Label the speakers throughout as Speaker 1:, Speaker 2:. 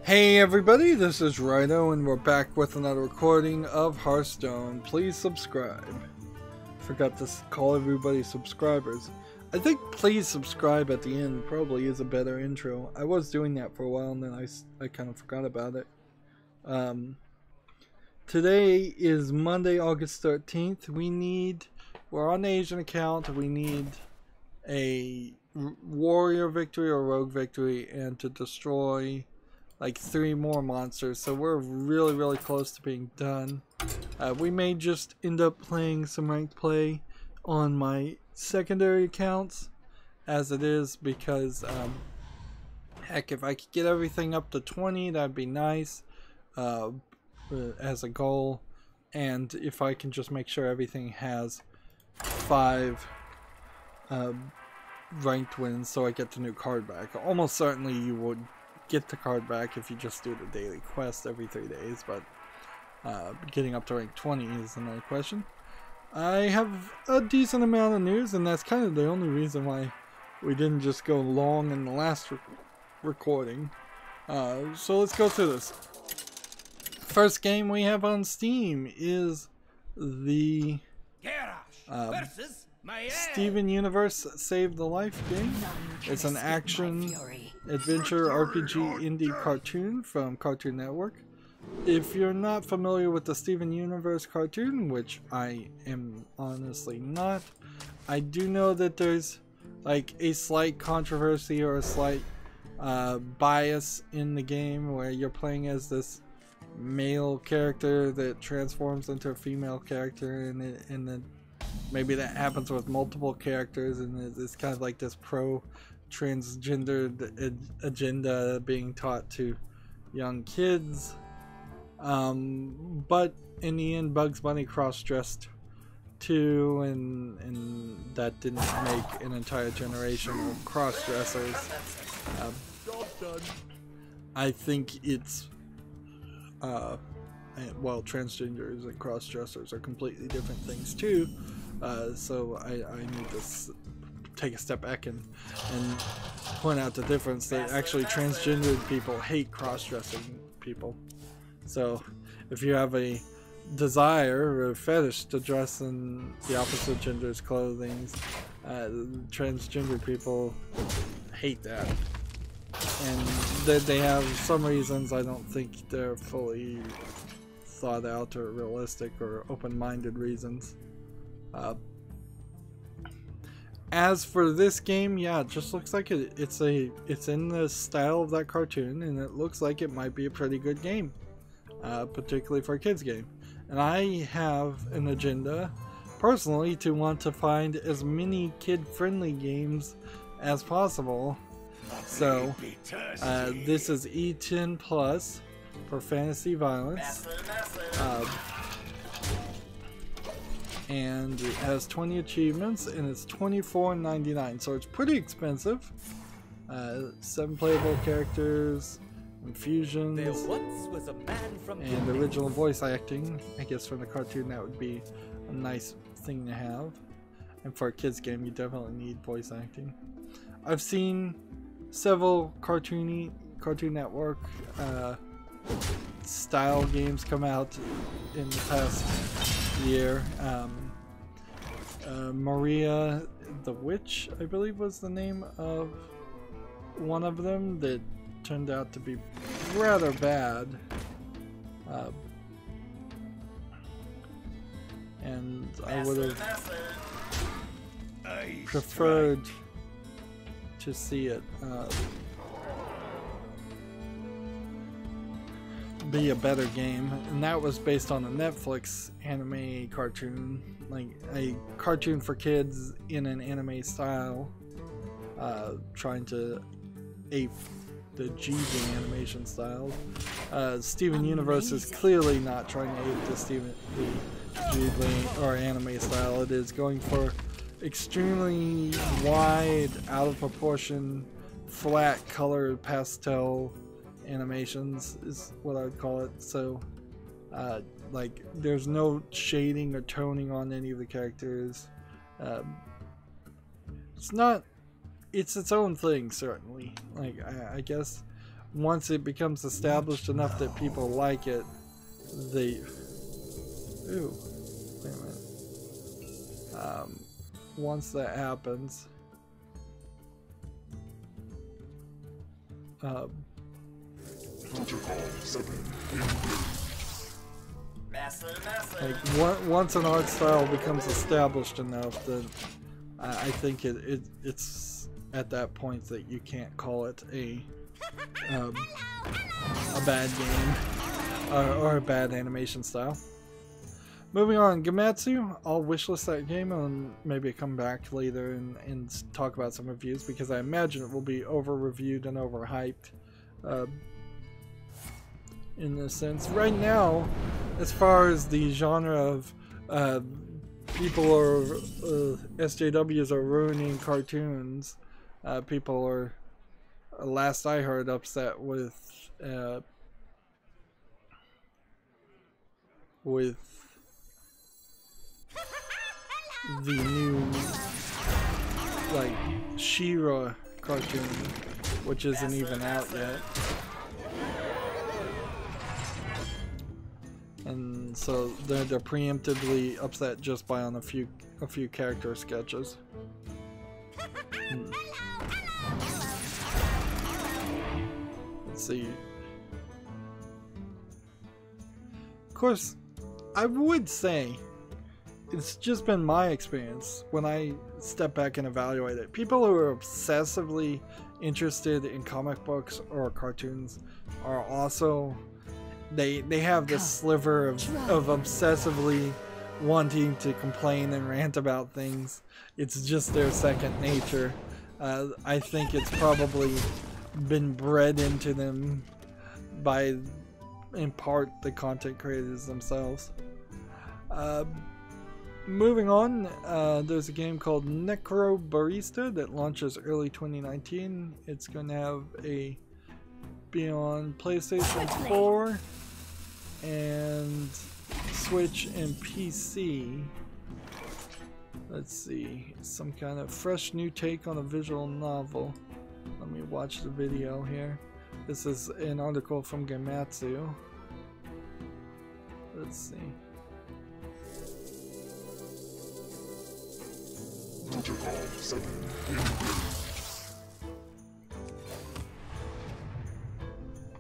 Speaker 1: Hey everybody, this is Rydo and we're back with another recording of Hearthstone. Please subscribe. Forgot to call everybody subscribers. I think please subscribe at the end probably is a better intro. I was doing that for a while and then I kind of forgot about it. Today is Monday, August 13th. We're on the Asian account. We need a warrior victory or rogue victory and to destroy like 3 more monsters, so we're really close to being done. We may just end up playing some ranked play on my secondary accounts as it is because heck, if I could get everything up to 20 that'd be nice as a goal, and if I can just make sure everything has 5 ranked wins so I get the new card back. Almost certainly you would get the card back if you just do the daily quest every 3 days, but getting up to rank 20 is another question. I have a decent amount of news, and that's kind of the only reason why we didn't just go long in the last recording. So let's go through this. First game we have on Steam is the Steven Universe Save the Life game. It's an action adventure RPG indie cartoon from Cartoon Network. If you're not familiar with the Steven Universe cartoon, which I am honestly not, I do know that there's like a slight controversy or a slight bias in the game where you're playing as this male character that transforms into a female character, and then maybe that happens with multiple characters, and it's kind of like this pro-transgendered agenda being taught to young kids. But in the end, Bugs Bunny cross-dressed too, and that didn't make an entire generation of cross-dressers. I think it's well, transgenders and cross-dressers are completely different things too. So I need to take a step back and point out the difference that actually transgendered people hate cross-dressing people. So if you have a desire or a fetish to dress in the opposite gender's clothing, transgender people hate that. And they have some reasons. I don't think they're fully thought out or realistic or open-minded reasons. As for this game, yeah, it just looks like it's in the style of that cartoon, and it looks like it might be a pretty good game, particularly for a kids game. And I have an agenda personally to want to find as many kid-friendly games as possible. So this is E10 Plus for fantasy violence. And it has 20 achievements, and it's $24.99, so it's pretty expensive. 7 playable characters, infusions, and original voice acting. I guess from the cartoon that would be a nice thing to have. And for a kids game, you definitely need voice acting. I've seen several Cartoon Network style games come out in the past year. Maria the Witch, I believe, was the name of one of them that turned out to be rather bad. And I would have preferred to see it be a better game, and that was based on a Netflix anime cartoon, like a cartoon for kids in an anime style, trying to ape the GV animation style. Steven Universe is clearly not trying to ape the Ghibli or anime style. It is going for extremely wide, out of proportion, flat colored pastel animations is what I would call it. So like there's no shading or toning on any of the characters. It's its own thing, certainly. Like I guess once it becomes established enough that people like it, they... Ooh, wait a minute. Once that happens, like once an art style becomes established enough, then I think it's at that point that you can't call it a bad game or a bad animation style. Moving on, Gematsu, I'll wishlist that game and maybe come back later and talk about some reviews, because I imagine it will be over-reviewed and over-hyped in this sense. Right now, as far as the genre of people are, SJWs are ruining cartoons, people are, last I heard, upset with the new, like, She-Ra cartoon, which isn't even out yet. And so they're preemptively upset just by on a few character sketches. Let's see. Of course, I would say it's just been my experience when I step back and evaluate it. People who are obsessively interested in comic books or cartoons are also, they have this sliver of obsessively wanting to complain and rant about things. It's just their second nature. I think it's probably been bred into them by, in part, the content creators themselves. Moving on, there's a game called Necro Barista that launches early 2019. It's going to be on PlayStation 4 and Switch and PC. Let's see, some kind of fresh new take on a visual novel. Let me watch the video here. This is an article from Gematsu. Let's see.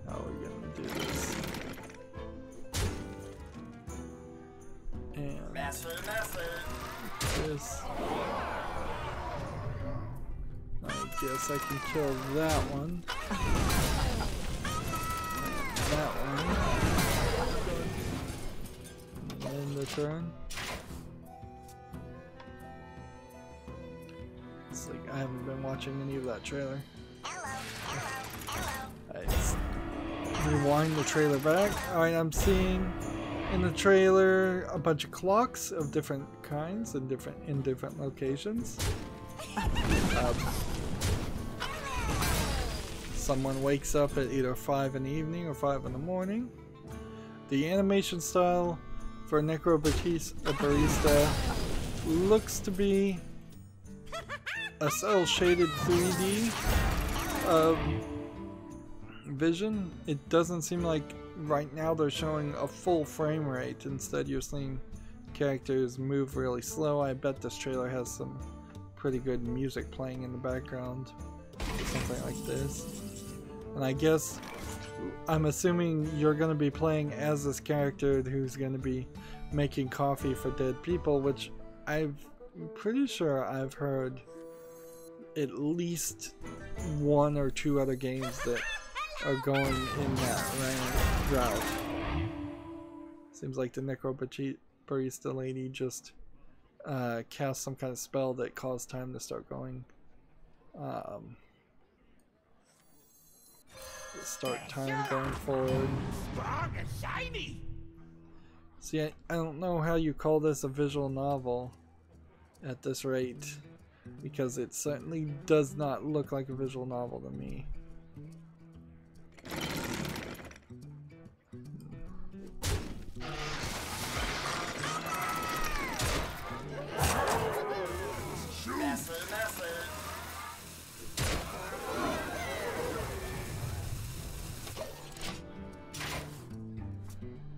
Speaker 1: How are we gonna do this? And this. I guess I can kill that one. And that one. And then the turn. It's like I haven't been watching any of that trailer. Let's rewind the trailer back. Alright, I'm seeing in the trailer a bunch of clocks of different kinds and in different locations. Someone wakes up at either 5 in the evening or 5 in the morning. The animation style for Necro Barista looks to be a cel-shaded 3D vision. It doesn't seem like right now they're showing a full frame rate. Instead, you're seeing characters move really slow. I bet this trailer has some pretty good music playing in the background, something like this. And I guess I'm assuming you're going to be playing as this character who's going to be making coffee for dead people, which I'm pretty sure I've heard at least 1 or 2 other games that are going in that route. Seems like the Necro Barista lady just cast some kind of spell that caused time to start going. Start time going forward. See, I don't know how you call this a visual novel at this rate, because it certainly does not look like a visual novel to me.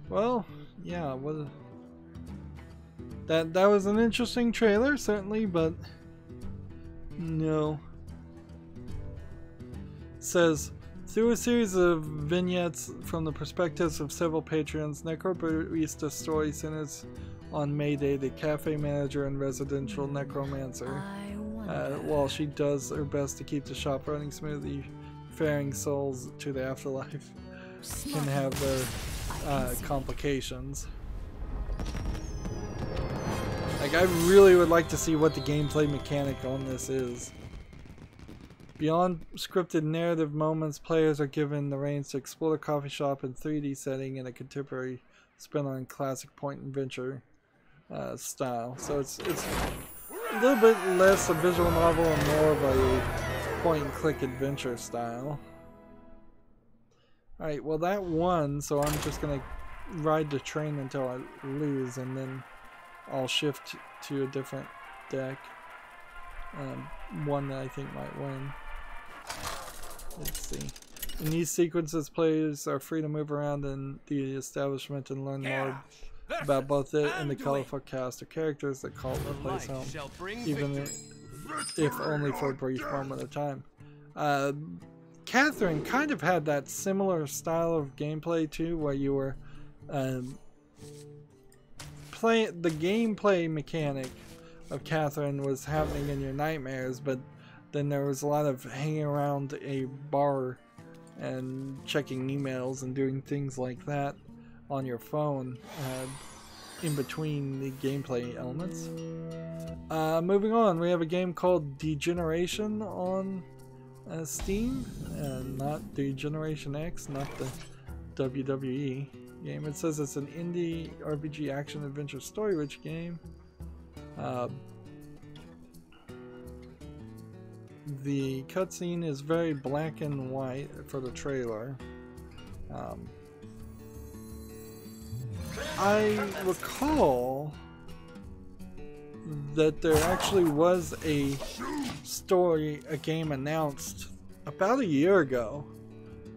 Speaker 1: Well, yeah, what that was an interesting trailer, certainly, but no. It says, through a series of vignettes from the perspectives of several patrons, Necrobarista story centers on Mayday, the cafe manager and residential necromancer. While she does her best to keep the shop running smoothly, faring souls to the afterlife can have their complications. Like, I really would like to see what the gameplay mechanic on this is. Beyond scripted narrative moments, players are given the reins to explore the coffee shop in 3D setting in a contemporary spin on classic point-and-venture style. So it's a little bit less a visual novel and more of a point-and-click adventure style. Alright, well that won, so I'm just going to ride the train until I lose, and then I'll shift to a different deck. One that I think might win. Let's see. In these sequences, players are free to move around in the establishment and learn more about both it and the colorful cast of characters that call the place home, even if only for a brief moment of time. Catherine kind of had that similar style of gameplay too, where you were the gameplay mechanic of Catherine was happening in your nightmares, but then there was a lot of hanging around a bar and checking emails and doing things like that on your phone in between the gameplay elements. Moving on, we have a game called Degeneration on Steam, not Degeneration X, not the WWE game. It says it's an indie RPG action adventure story rich game. The cutscene is very black and white for the trailer. I recall that there actually was a game announced about a year ago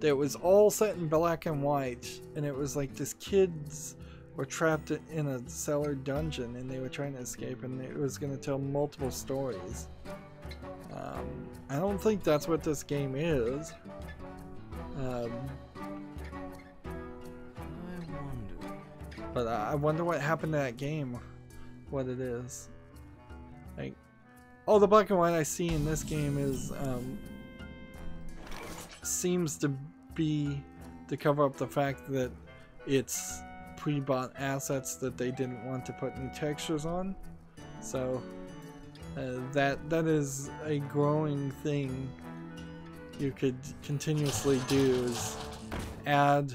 Speaker 1: that was all set in black and white, and it was like this kids were trapped in a cellar dungeon and they were trying to escape, and it was going to tell multiple stories. I don't think that's what this game is. But I wonder what happened to that game, what it is. Like, all the black and white I see in this game is seems to be to cover up the fact that it's pre-bought assets that they didn't want to put any textures on. So that is a growing thing you could continuously do, is add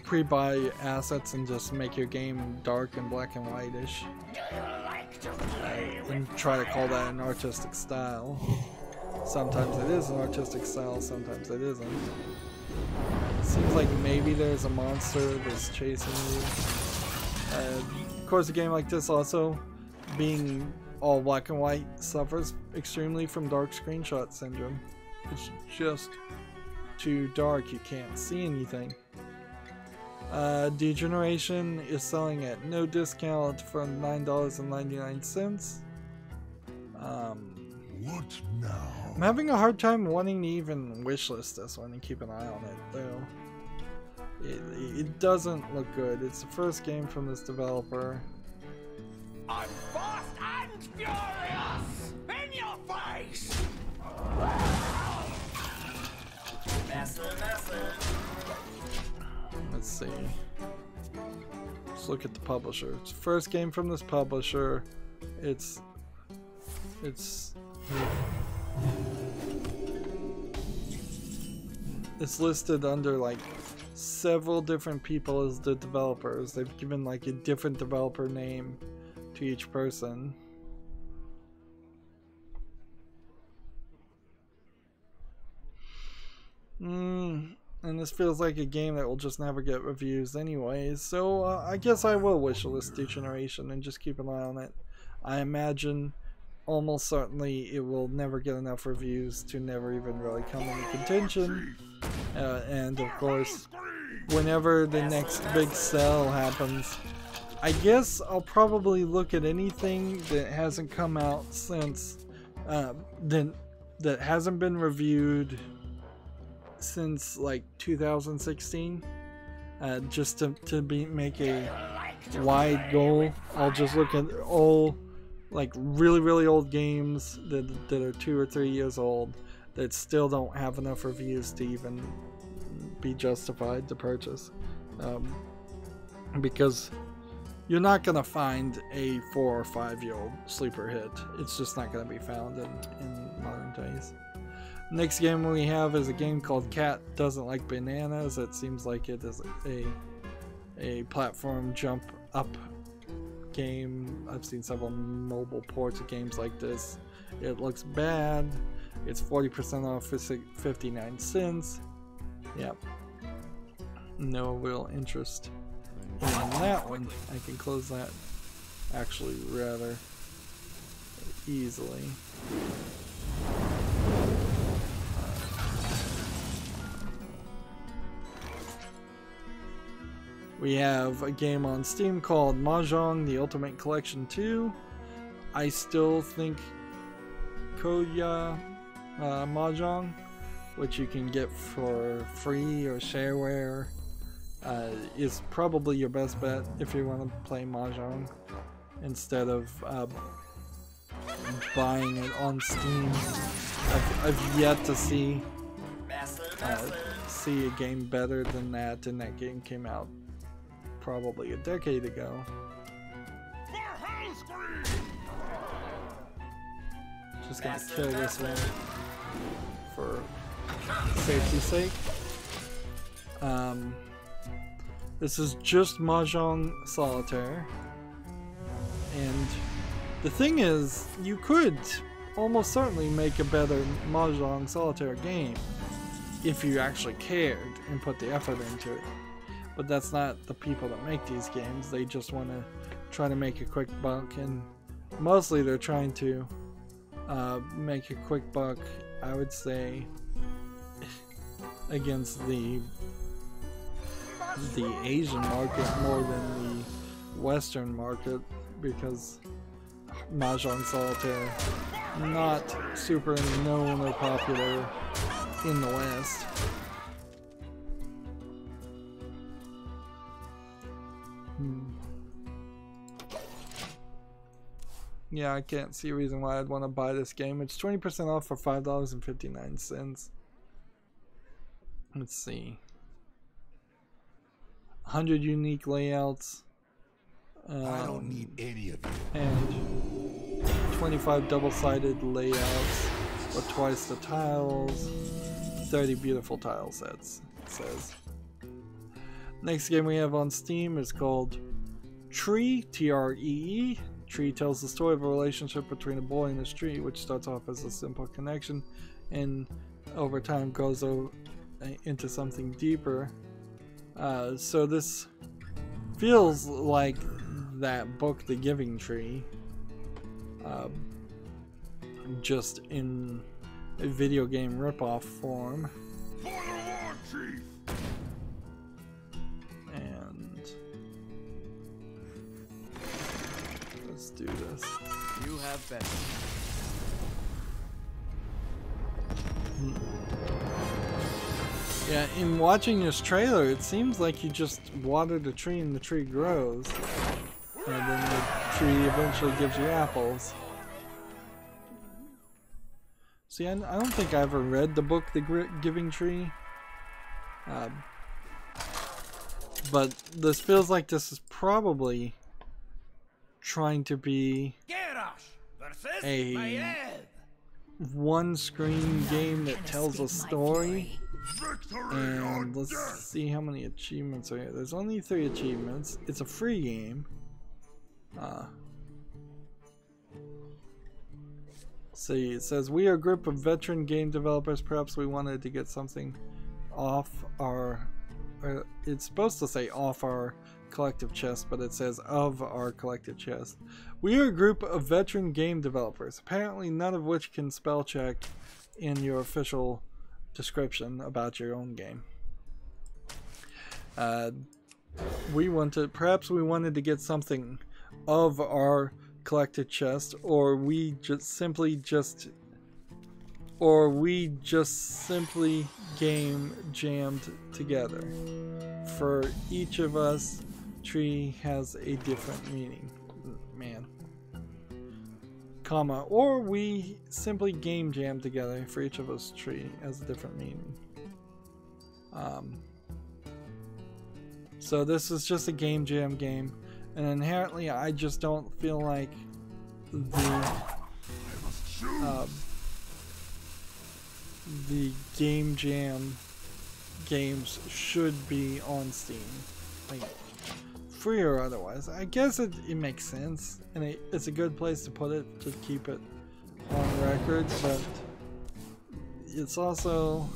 Speaker 1: pre-buy assets and just make your game dark and black and whitish, and try to call that an artistic style. Sometimes it is an artistic style, sometimes it isn't. It seems like maybe there's a monster that's chasing you. Of course, a game like this, also being all black and white, suffers extremely from dark screenshot syndrome. It's just too dark, you can't see anything. Degeneration is selling at no discount for $9.99.
Speaker 2: What now?
Speaker 1: I'm having a hard time wanting to even wishlist this one and keep an eye on it, though. It doesn't look good. It's the first game from this developer.
Speaker 2: I'm fast and furious! In your face!
Speaker 1: Let's see. Let's look at the publisher. It's the first game from this publisher. It's listed under like several different people as the developers. They've given like a different developer name to each person. And this feels like a game that will just never get reviews anyways, so I guess I will wishlist Degeneration and just keep an eye on it. I imagine almost certainly it will never get enough reviews to never even really come into contention. And of course, whenever the next big sell happens, I guess I'll probably look at anything that hasn't come out since, that hasn't been reviewed since like 2016, just to make a wide goal. I'll just look at all like really old games that are 2 or 3 years old that still don't have enough reviews to even be justified to purchase, because you're not gonna find a 4 or 5 year old sleeper hit. It's just not gonna be found in modern days. Next game we have is a game called Cat Doesn't Like Bananas. It seems like it is a platform jump up game. I've seen several mobile ports of games like this. It looks bad. It's 40% off for 59 cents. Yep. No real interest in that one. I can close that actually rather easily. We have a game on Steam called Mahjong The Ultimate Collection 2. I still think Koya Mahjong, which you can get for free or shareware, is probably your best bet if you want to play Mahjong instead of buying it on Steam. I've yet to see a game better than that, and that game came out probably a decade ago. Just gonna kill this one for safety's sake. This is just Mahjong Solitaire, and the thing is, you could almost certainly make a better Mahjong Solitaire game if you actually cared and put the effort into it. But that's not the people that make these games. They just want to try to make a quick buck, and mostly they're trying to make a quick buck, I would say, against the Asian market more than the Western market, because Mahjong Solitaire not super known or popular in the West. Yeah, I can't see a reason why I'd want to buy this game. It's 20% off for $5.59. Let's see. 100 unique layouts.
Speaker 2: I don't need any of you.
Speaker 1: And 25 double-sided layouts with twice the tiles. 30 beautiful tile sets, it says. Next game we have on Steam is called Tree, T-R-E-E. Tree tells the story of a relationship between a boy and his tree, which starts off as a simple connection and over time goes into something deeper. So this feels like that book, The Giving Tree, just in a video game ripoff form. And let's do this.
Speaker 3: You have been.
Speaker 1: Yeah, in watching this trailer, it seems like you just water the tree and the tree grows, and then the tree eventually gives you apples. See, I don't think I ever read the book The Giving Tree, but this feels like this is probably trying to be a one-screen game that tells a story. And let's see how many achievements are here. There's only 3 achievements. It's a free game. See, it says, we are a group of veteran game developers. Perhaps we wanted to get something off our... it's supposed to say off our collective chest, but it says of our collective chest. We are a group of veteran game developers, apparently none of which can spell check in your official description about your own game. Perhaps we wanted to get something of our collective chest, or we just simply game jammed together. For each of us, tree has a different meaning. Man. Comma, or we simply game jam together. For each of us, tree has a different meaning. So this is just a game jam game, and inherently I just don't feel like the game jam games should be on Steam, like free or otherwise. I guess it makes sense, and it's a good place to put it to keep it on record, but it's also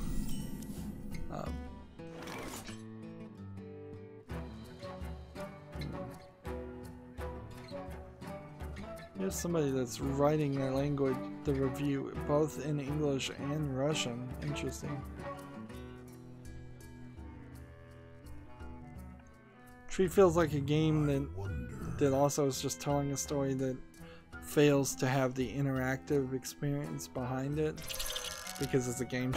Speaker 1: here's somebody that's writing their language, the review, both in English and Russian. Interesting. Tree feels like a game that also is just telling a story that fails to have the interactive experience behind it because it's a game.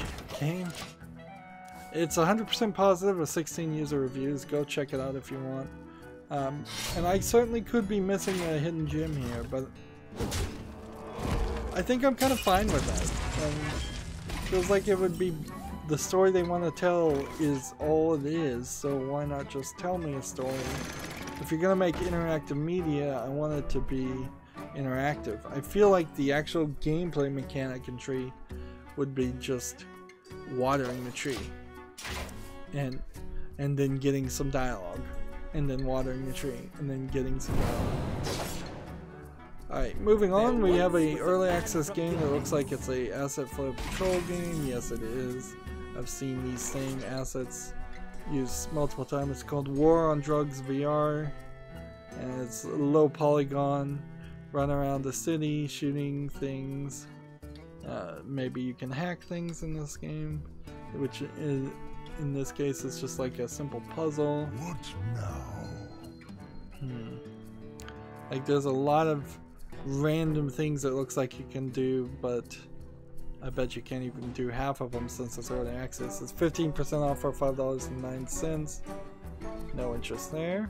Speaker 1: It's 100% positive with 16 user reviews. Go check it out if you want. And I certainly could be missing a hidden gem here, but I think I'm kind of fine with that. Feels like it would be the story they want to tell is all it is, so why not just tell me a story? If you're gonna make interactive media, I want it to be interactive. I feel like the actual gameplay mechanic in Tree would be just watering the tree and then getting some dialogue. And then watering the tree, and then getting some dialogue. Alright, moving on, we have a early access game that looks like it's a asset flow patrol game. Yes, it is. I've seen these same assets used multiple times. It's called War on Drugs VR, and it's low polygon, run around the city, shooting things. Maybe you can hack things in this game, which is... in this case, it's just like a simple puzzle.
Speaker 2: What now?
Speaker 1: Like, there's a lot of random things it looks like you can do, but I bet you can't even do half of them since it's early access. It's 15% off for $5.09. No interest there.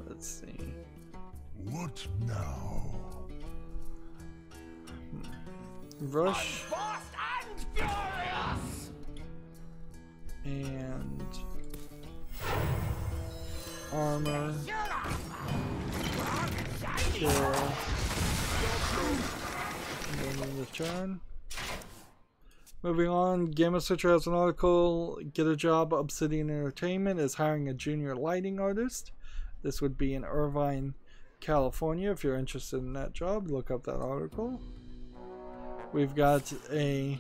Speaker 1: Let's see.
Speaker 2: What now?
Speaker 1: Rush. And armor, kill, and then return. Moving on, Gamma Switcher has an article. Get a Job, Obsidian Entertainment is hiring a junior lighting artist. This would be in Irvine, California. If you're interested in that job, look up that article. We've got a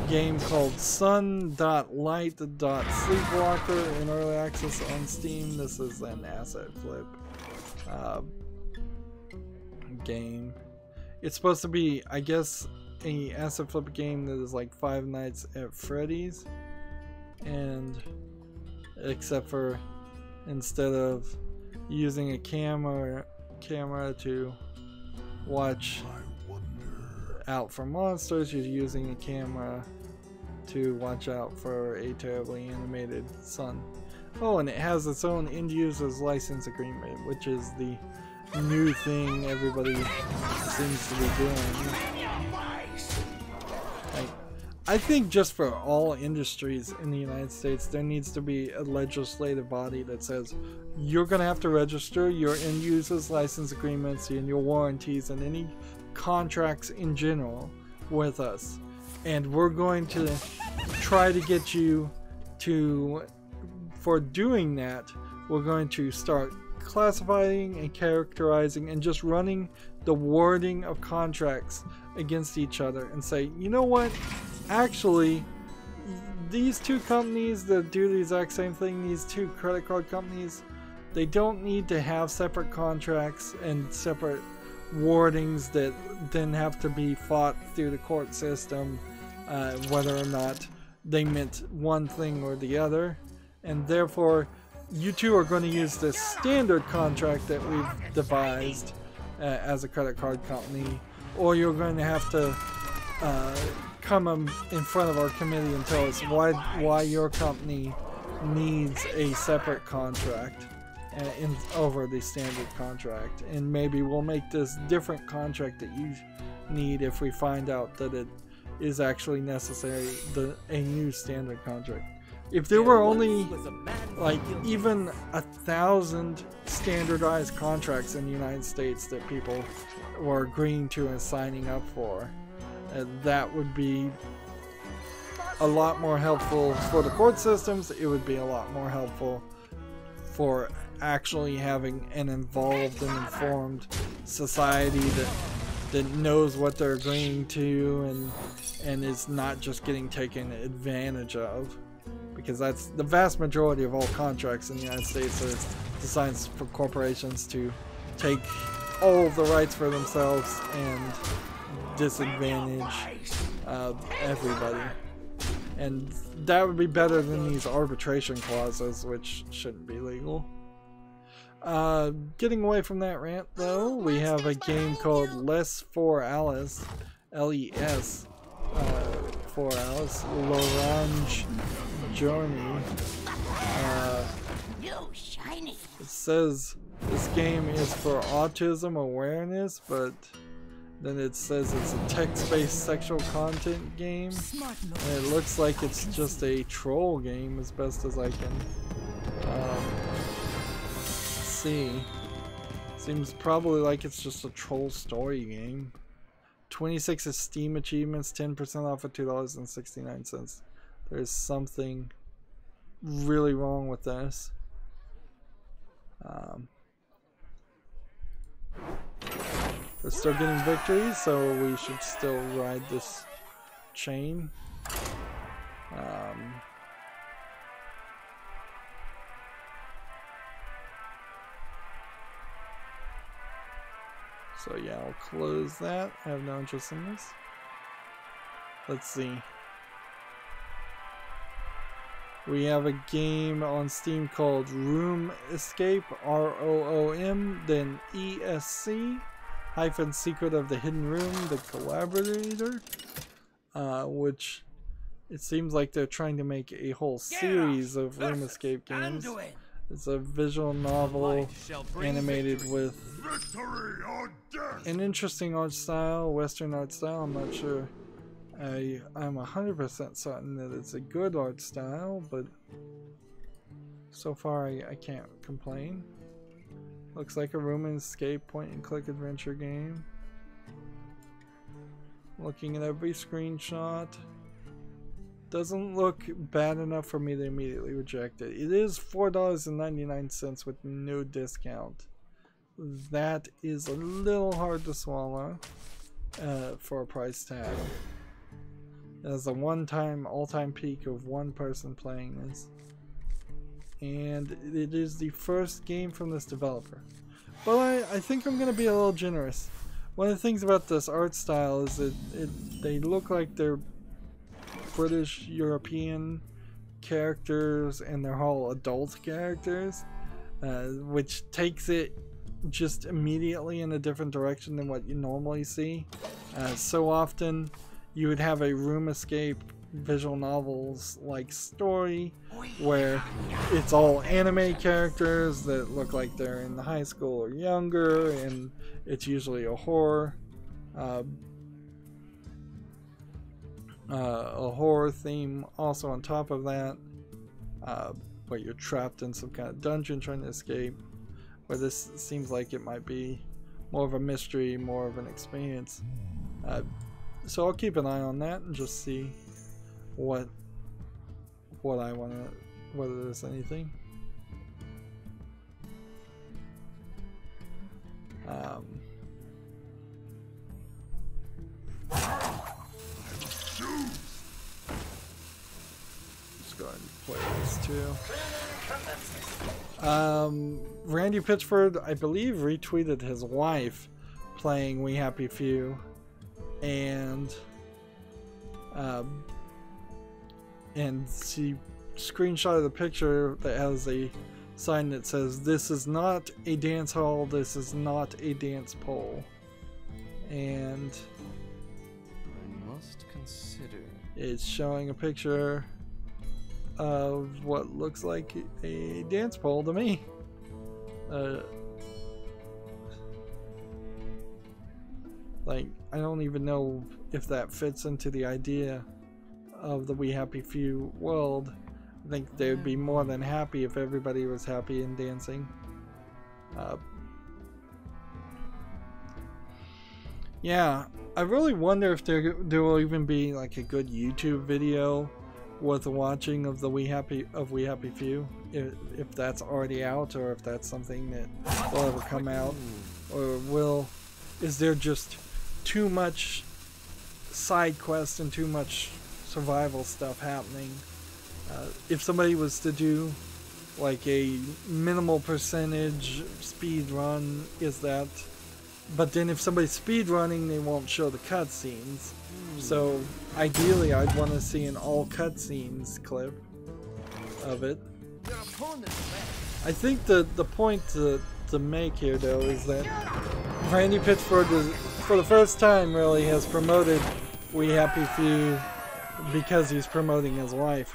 Speaker 1: game called Sun.Light.Sleepwalker in early access on Steam. This is an asset flip game. It's supposed to be, I guess, a asset flip game that is like Five Nights at Freddy's, and except for instead of using a camera to watch out for monsters, you're using a camera to watch out for a terribly animated sun. Oh, and it has its own end users license agreement, which is the new thing everybody seems to be doing. Like, I think just for all industries in the United States, there needs to be a legislative body that says you're going to have to register your end users license agreements and your warranties and any contracts in general with us, and we're going to try to get you to, for doing that, we're going to start classifying and characterizing and just running the wording of contracts against each other and say, you know what, actually these two companies that do the exact same thing, these two credit card companies, they don't need to have separate contracts and separate wordings that then have to be fought through the court system, whether or not they meant one thing or the other. And therefore, you two are going to use this standard contract that we've devised as a credit card company, or you're going to have to come in front of our committee and tell us why your company needs a separate contract over the standard contract, and maybe we'll make this different contract that you need if we find out that it is actually necessary, a new standard contract. If there were only like even 1,000 standardized contracts in the United States that people were agreeing to and signing up for, that would be a lot more helpful for the court systems. It would be a lot more helpful for actually having an involved and informed society that knows what they're agreeing to and is not just getting taken advantage of, because that's the vast majority of all contracts in the United States are designed for corporations to take all of the rights for themselves and disadvantage everybody. And that would be better than these arbitration clauses, which shouldn't be legal. Getting away from that rant though, we have a game called Less for Alice, LES for Alice, L'Orange Journey. It says this game is for autism awareness, but then it says it's a text-based sexual content game, and it looks like it's just a troll game as best as I can see. Seems probably like it's just a troll story game. 26 is Steam achievements, 10% off at $2.69. There's something really wrong with this. We're still getting victories, so we should still ride this chain. So yeah, I'll close that. I have no interest in this. Let's see. We have a game on Steam called Room Escape, ROOM, then ESC, hyphen Secret of the Hidden Room, the Collaborator, which it seems like they're trying to make a whole series of Room Escape games. It's a visual novel animated with an interesting art style, Western art style. I'm not sure. I'm 100% certain that it's a good art style, but so far I can't complain. Looks like a room and escape point and click adventure game. Looking at every screenshot. Doesn't look bad enough for me to immediately reject it. It is $4.99 with no discount. That is a little hard to swallow for a price tag. It has a one-time all-time peak of one person playing this. And it is the first game from this developer. But I think I'm going to be a little generous. One of the things about this art style is that they look like they're British European characters, and they're all adult characters, which takes it just immediately in a different direction than what you normally see. So often you would have a room escape visual novels like story where it's all anime characters that look like they're in high school or younger, and it's usually a horror theme also on top of that, but you're trapped in some kind of dungeon trying to escape, where this seems like it might be more of a mystery, more of an experience. So I'll keep an eye on that and just see what I want to, whether there's anything. this too. Randy Pitchford, I believe, retweeted his wife playing We Happy Few, and she screenshotted the picture that has a sign that says, "This is not a dance hall, this is not a dance pole." And
Speaker 3: I must consider.
Speaker 1: It's showing a picture of what looks like a dance pole to me. Like, I don't even know if that fits into the idea of the We Happy Few world. I think they would be more than happy if everybody was happy and dancing. Yeah, I really wonder if there will even be like a good YouTube video worth watching of the We Happy Few, if that's already out, or if that's something that will ever come out, or is there just too much side quest and too much survival stuff happening? If somebody was to do like a minimal percentage speed run, is that? But then if somebody's speed running, they won't show the cutscenes. So ideally, I'd want to see an all cutscenes clip of it. I think the point to make here, though, is that Randy Pitchford is, for the first time, really has promoted We Happy Few because he's promoting his wife.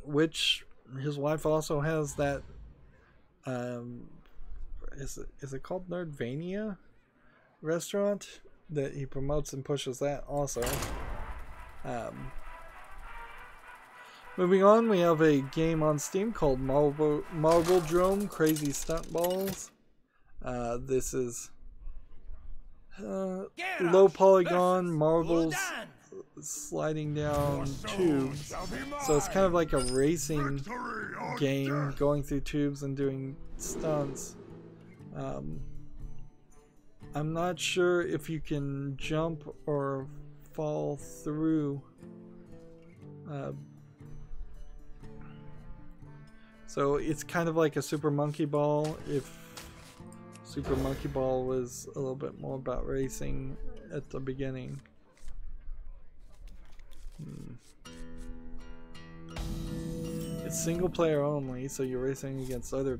Speaker 1: Which his wife also has that. Is it called Nerdvania restaurant that he promotes and pushes that also. Moving on, we have a game on Steam called Marble Drome Crazy Stunt Balls. This is low polygon marbles sliding down tubes, so it's kind of like a racing game, going through tubes and doing stunts. I'm not sure if you can jump or fall through. So it's kind of like a Super Monkey Ball, if Super Monkey Ball was a little bit more about racing at the beginning. It's single player only, so you're racing against other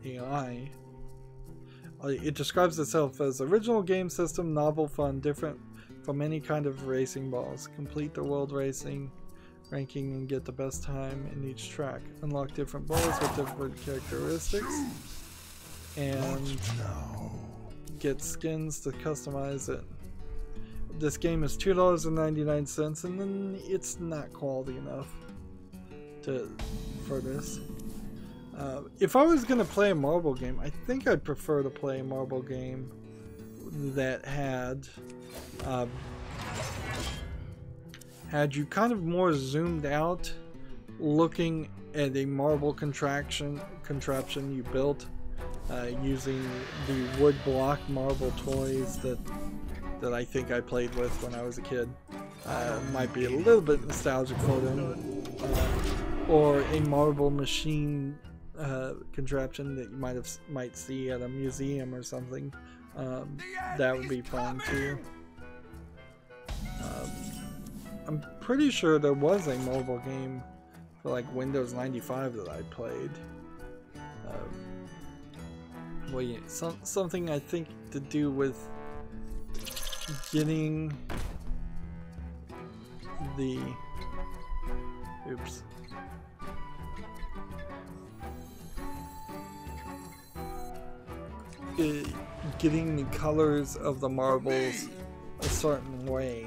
Speaker 1: AI. It describes itself as original game system, novel, fun, different from any kind of racing balls. Complete the world racing ranking and get the best time in each track. Unlock different balls with different characteristics, and get skins to customize it. This game is $2.99, and then it's not quality enough for this. If I was gonna play a marble game, I think I'd prefer to play a marble game that had you kind of more zoomed out, looking at a marble contraption you built using the wood block marble toys that I think I played with when I was a kid. Might be a little bit nostalgic for them, or a marble machine contraption that you might see at a museum or something. That would be fun too. I'm pretty sure there was a mobile game for like Windows 95 that I played. Well, yeah, something I think to do with getting the getting the colors of the marbles a certain way.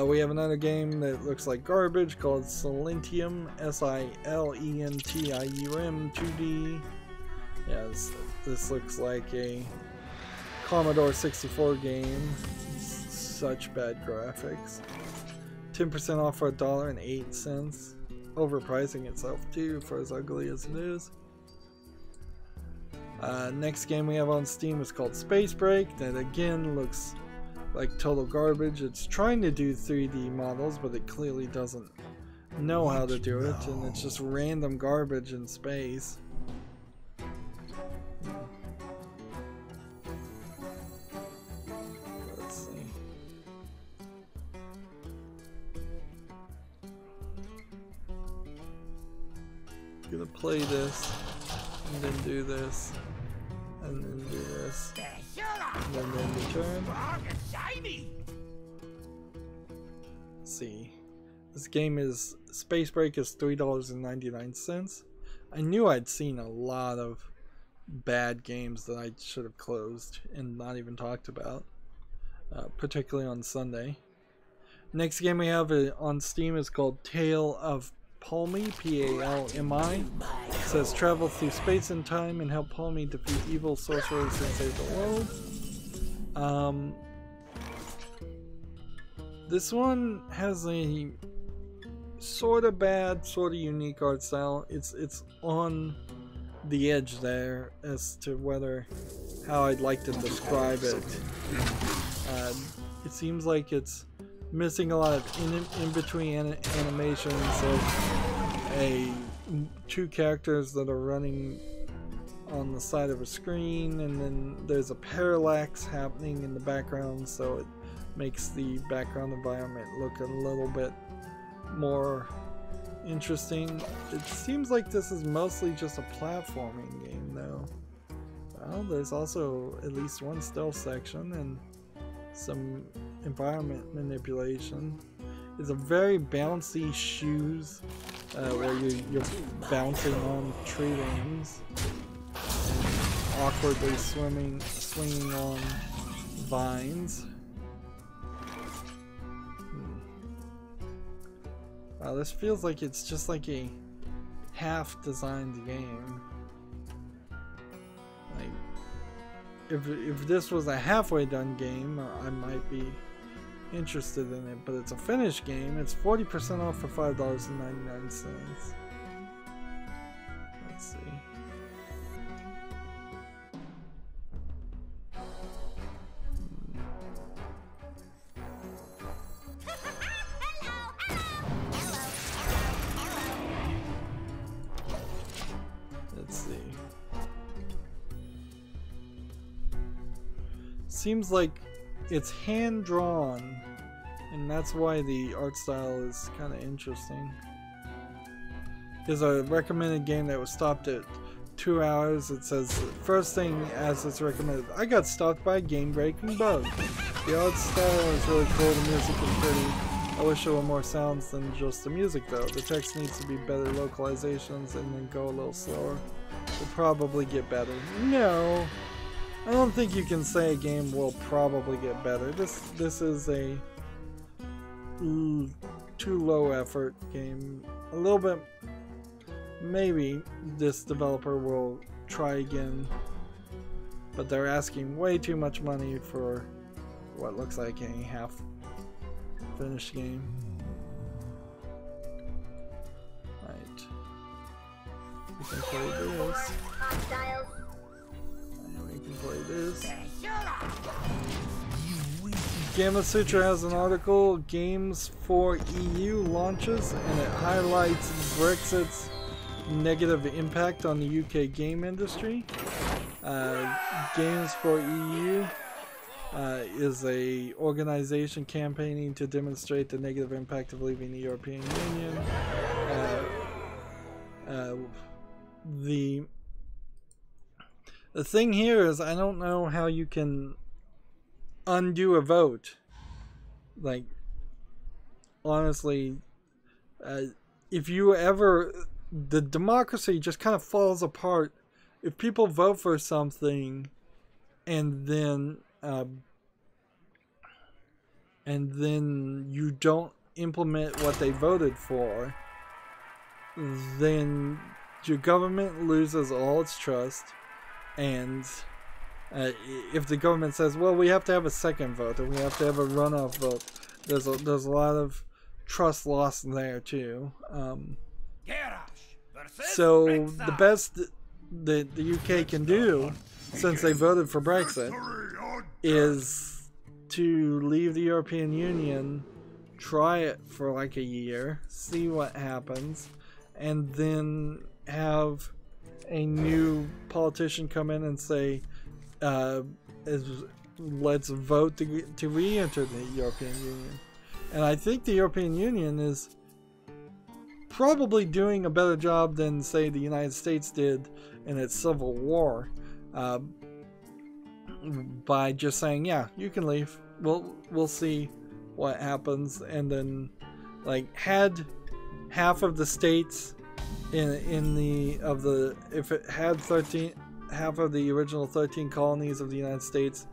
Speaker 1: We have another game that looks like garbage called Silentium, Silentium 2D. Yes, this looks like a Commodore 64 game. Such bad graphics. 10% off for $1.08. Overpricing itself too for as ugly as it is. Next game we have on Steam is called Space Break. That again looks like total garbage. It's trying to do 3D models, but it clearly doesn't know how to do it, and it's just random garbage in space. Let's see. I'm gonna play this, and then do this, and then do this, and then return. Let's see. This game is Space Break is $3.99. I knew I'd seen a lot of bad games that I should have closed and not even talked about, particularly on Sunday. Next game we have on Steam is called Tale of Palmy, P-A-L-M-I. It says travel through space and time and help Palmy defeat evil sorcerers and save the world. This one has a sort of bad, sort of unique art style. It's on the edge there as to how I'd like to describe it. It seems like it's missing a lot of in-between animations of two characters that are running on the side of a screen, and then there's a parallax happening in the background, so it makes the background environment look a little bit more interesting. It seems like this is mostly just a platforming game though. Well, there's also at least one stealth section and some environment manipulation. It's a very bouncy shoes where you're bouncing on tree limbs and awkwardly swinging on vines. Wow, this feels like it's just like a half-designed game. Like, if this was a halfway done game, I might be interested in it. But it's a finished game. It's 40% off for $5.99. Let's see. Seems like it's hand-drawn, and that's why the art style is kind of interesting. Here's a recommended game that was stopped at 2 hours. It says, first thing as it's recommended, I got stopped by a game-breaking bug. The art style is really cool, the music is pretty. I wish there were more sounds than just the music though. The text needs to be better localizations and then go a little slower. It'll probably get better. No! I don't think you can say a game will probably get better. This is a too low effort game. A little bit, maybe this developer will try again, but they're asking way too much money for what looks like a half finished game. Right. We can play this. We can play this. Gamma Sutra has an article, Games for EU launches, and it highlights Brexit's negative impact on the UK game industry. Games for EU is a organization campaigning to demonstrate the negative impact of leaving the European Union. The thing here is, I don't know how you can undo a vote. Like, honestly, if you ever, the democracy just kind of falls apart if people vote for something and then you don't implement what they voted for. Then your government loses all its trust. And if the government says, well, we have to have a second vote, or we have to have a runoff vote, there's a lot of trust lost there too. So the that the UK can do, since they voted for Brexit, is to leave the European Union, try it for like a year, see what happens, and then have a new politician come in and say, let's vote to re-enter the European Union. And I think the European Union is probably doing a better job than, say, the United States did in its Civil War, by just saying, yeah, you can leave. We'll see what happens. And then, like, had half of the states if it had 13, half of the original 13 colonies of the United States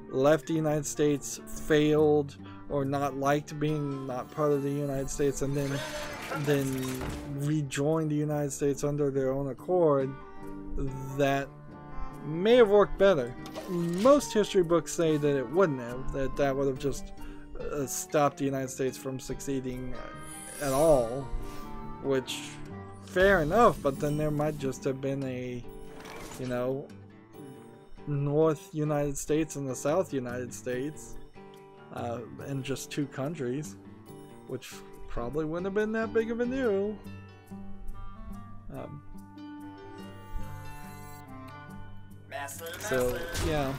Speaker 1: left the United States, failed, or not liked being not part of the United States, and then rejoined the United States under their own accord, that may have worked better. Most history books say that it wouldn't have, that would have just stopped the United States from succeeding at all, which, fair enough, but then there might just have been a, you know, North United States and the South United States, and just two countries, which probably wouldn't have been that big of a deal. So yeah,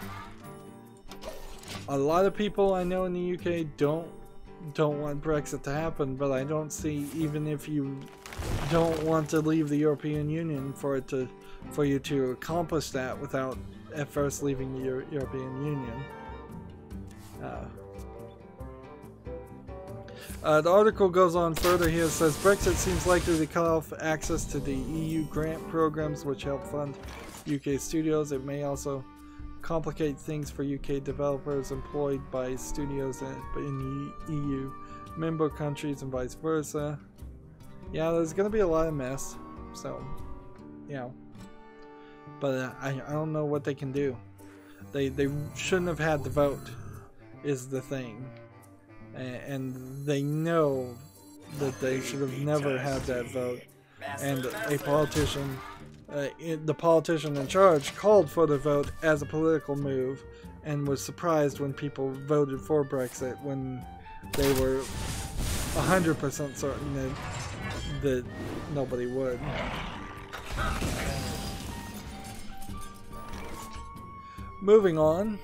Speaker 1: a lot of people I know in the UK don't want Brexit to happen, but I don't see, even if you don't want to leave the European Union, for you to accomplish that without at first leaving the European Union. The article goes on further here. It says Brexit seems likely to cut off access to the EU grant programs which help fund UK studios. It may also complicate things for UK developers employed by studios in EU member countries and vice versa. Yeah, there's going to be a lot of mess. So, yeah. But I don't know what they can do. They shouldn't have had the vote, is the thing. And they know that they should have never had that vote. And a politician, the politician in charge, called for the vote as a political move, and was surprised when people voted for Brexit when they were 100% certain that nobody would. Moving on,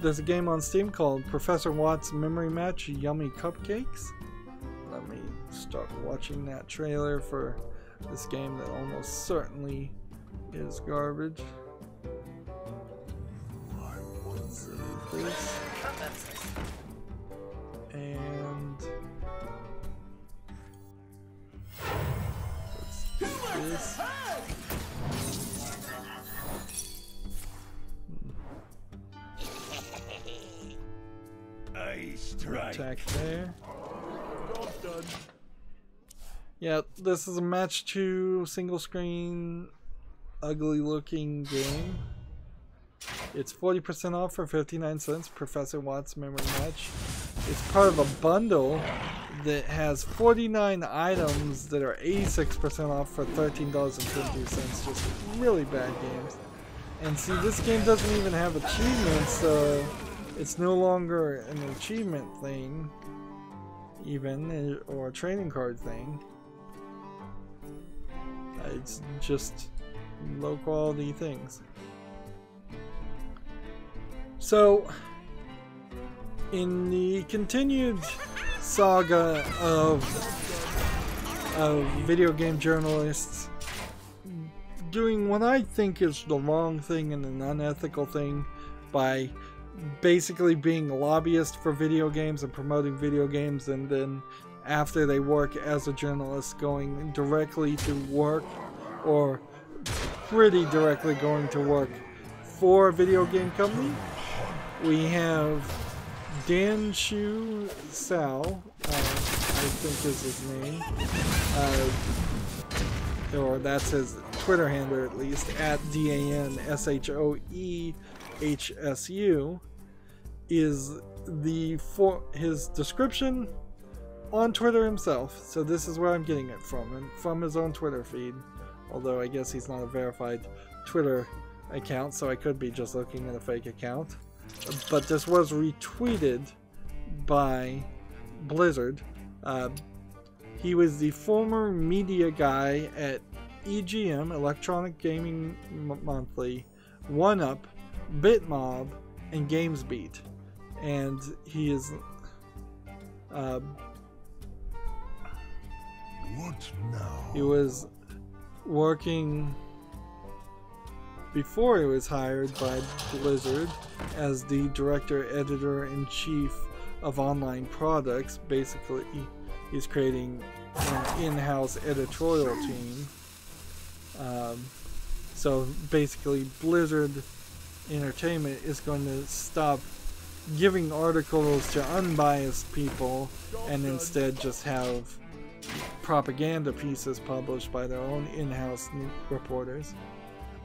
Speaker 1: there's a game on Steam called Professor Watt's Memory Match Yummy Cupcakes. Let me start watching that trailer for this game that almost certainly is garbage. Let's see this. And let's do this. Attack there. Yeah, this is a match 2 single screen ugly looking game. It's 40% off for 59 cents. Professor Watt's Memory Match. It's part of a bundle that has 49 items that are 86% off for $13.50. Just really bad games. And see, this game doesn't even have achievements, so it's no longer an achievement thing, even, or a trading card thing. It's just low quality things. So, in the continued saga of video game journalists doing what I think is the wrong thing and an unethical thing by basically being lobbyists for video games and promoting video games, and then after they work as a journalist going directly to work, or pretty directly going to work for a video game company. We have Dan Shu Sao, I think is his name, or that's his Twitter handle at least, at DANSHOEHSU, is his description on Twitter himself. So this is where I'm getting it from his own Twitter feed. although I guess he's not a verified Twitter account, so I could be just looking at a fake account. But this was retweeted by Blizzard. He was the former media guy at EGM, Electronic Gaming Monthly, 1UP, Bitmob, and GamesBeat. And he is
Speaker 2: What now?
Speaker 1: he was working before he was hired by Blizzard as the director, editor-in-chief of online products. Basically, he's creating an in-house editorial team. So basically, Blizzard Entertainment is going to stop giving articles to unbiased people and instead just have propaganda pieces published by their own in-house reporters.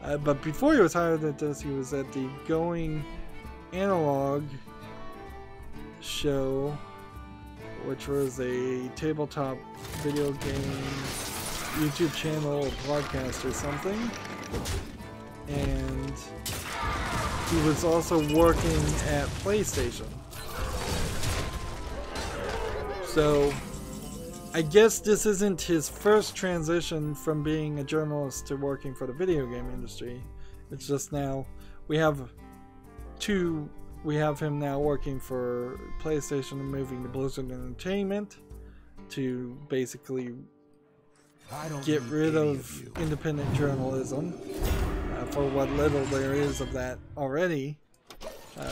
Speaker 1: But before he was hired at this, he was at the Going Analog show, which was a tabletop video game YouTube channel or broadcast or something. And he was also working at PlayStation. So I guess this isn't his first transition from being a journalist to working for the video game industry. It's just now we have him now working for PlayStation and moving to Blizzard Entertainment to basically get rid of independent journalism for what little there is of that already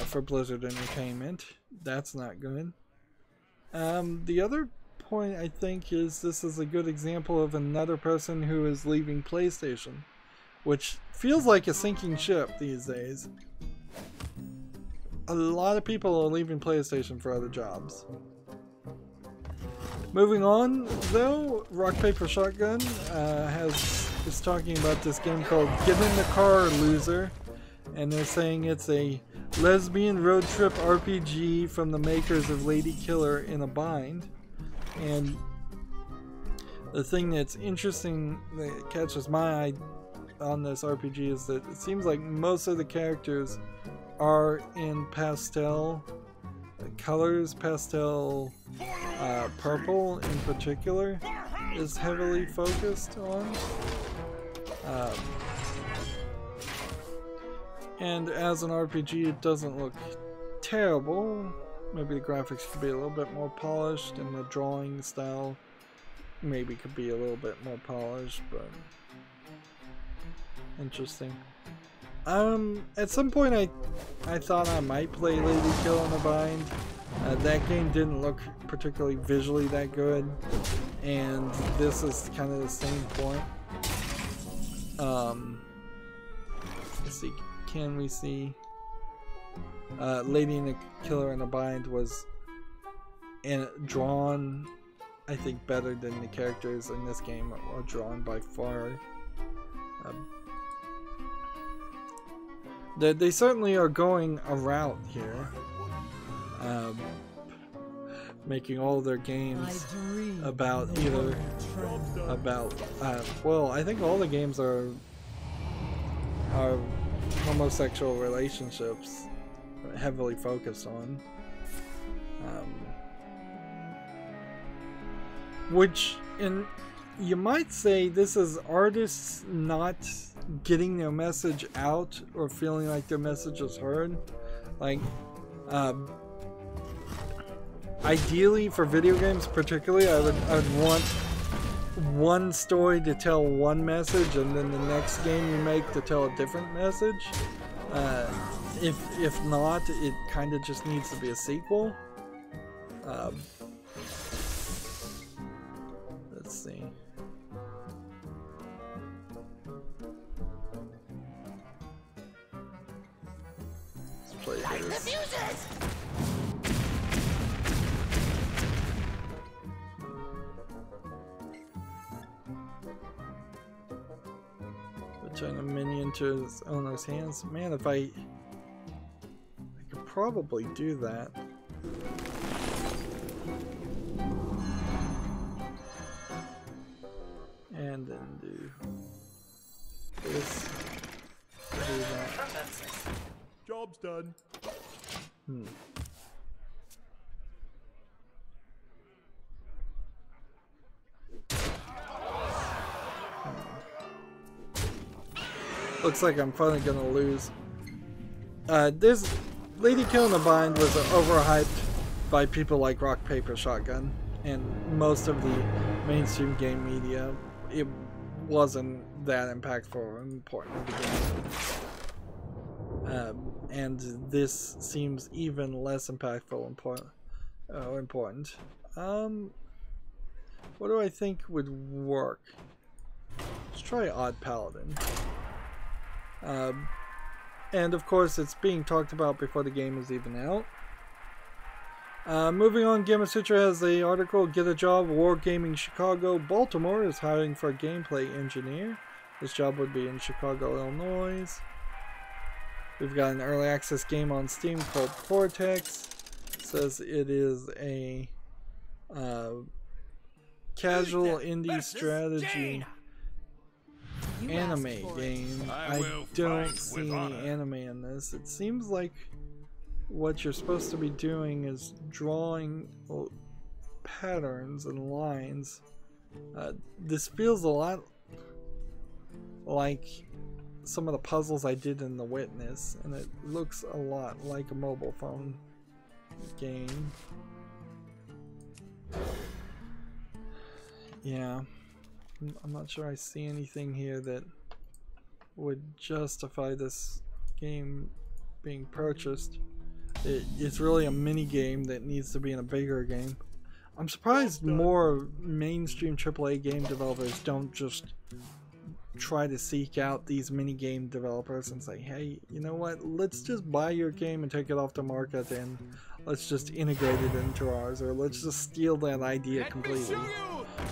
Speaker 1: for Blizzard Entertainment. That's not good. The other point I think is this is a good example of another person who is leaving PlayStation, which feels like a sinking ship these days. A lot of people are leaving PlayStation for other jobs. Moving on, though, Rock Paper Shotgun is talking about this game called Get in the Car, Loser, and they're saying it's a lesbian road trip RPG from the makers of Lady Killer in a Bind. And the thing that's interesting that catches my eye on this RPG is that it seems like most of the characters are in pastel colors. Pastel purple in particular is heavily focused on. And as an RPG, it doesn't look terrible. Maybe the graphics could be a little bit more polished, and the drawing style maybe could be a little bit more polished, but interesting. At some point I thought I might play Lady Kill in a Bind. That game didn't look particularly visually that good, and this is kind of the same point. Let's see, can we see? Lady and the Killer in a Bind was drawn, I think, better than the characters in this game are drawn by far. They certainly are going a route here, making all their games about either well, I think all the games are homosexual relationships, heavily focused on, which, and you might say this is artists not getting their message out or feeling like their message is heard. Like, ideally for video games particularly, I would want one story to tell one message and then the next game you make to tell a different message. If not, it kind of just needs to be a sequel. Let's see. Let's play this. Return a minion to its owner's hands. Man, if I could probably do that. And then do this. Do that.
Speaker 4: Oh, that's nice.
Speaker 2: Job's done.
Speaker 1: Looks like I'm finally gonna lose. This Lady Kill in the Bind was overhyped by people like Rock Paper Shotgun and most of the mainstream game media. It wasn't that impactful or important in the game. And this seems even less impactful and important. What do I think would work? Let's try Odd Paladin. And of course it's being talked about before the game is even out. Moving on, Gamer Sutra has the article, Get a Job, Wargaming Chicago. Baltimore is hiring for a gameplay engineer. This job would be in Chicago, Illinois. We've got an early access game on Steam called Cortex. It says it is a casual indie strategy anime game. I don't see any anime in this. It seems like what you're supposed to be doing is drawing patterns and lines. This feels a lot like some of the puzzles I did in The Witness, and it looks a lot like a mobile phone game. Yeah, I'm not sure I see anything here that would justify this game being purchased. It's really a mini game that needs to be in a bigger game. I'm surprised more mainstream AAA game developers don't just try to seek out these mini game developers and say, hey, you know what, let's just buy your game and take it off the market and let's just integrate it into ours, or let's just steal that idea completely.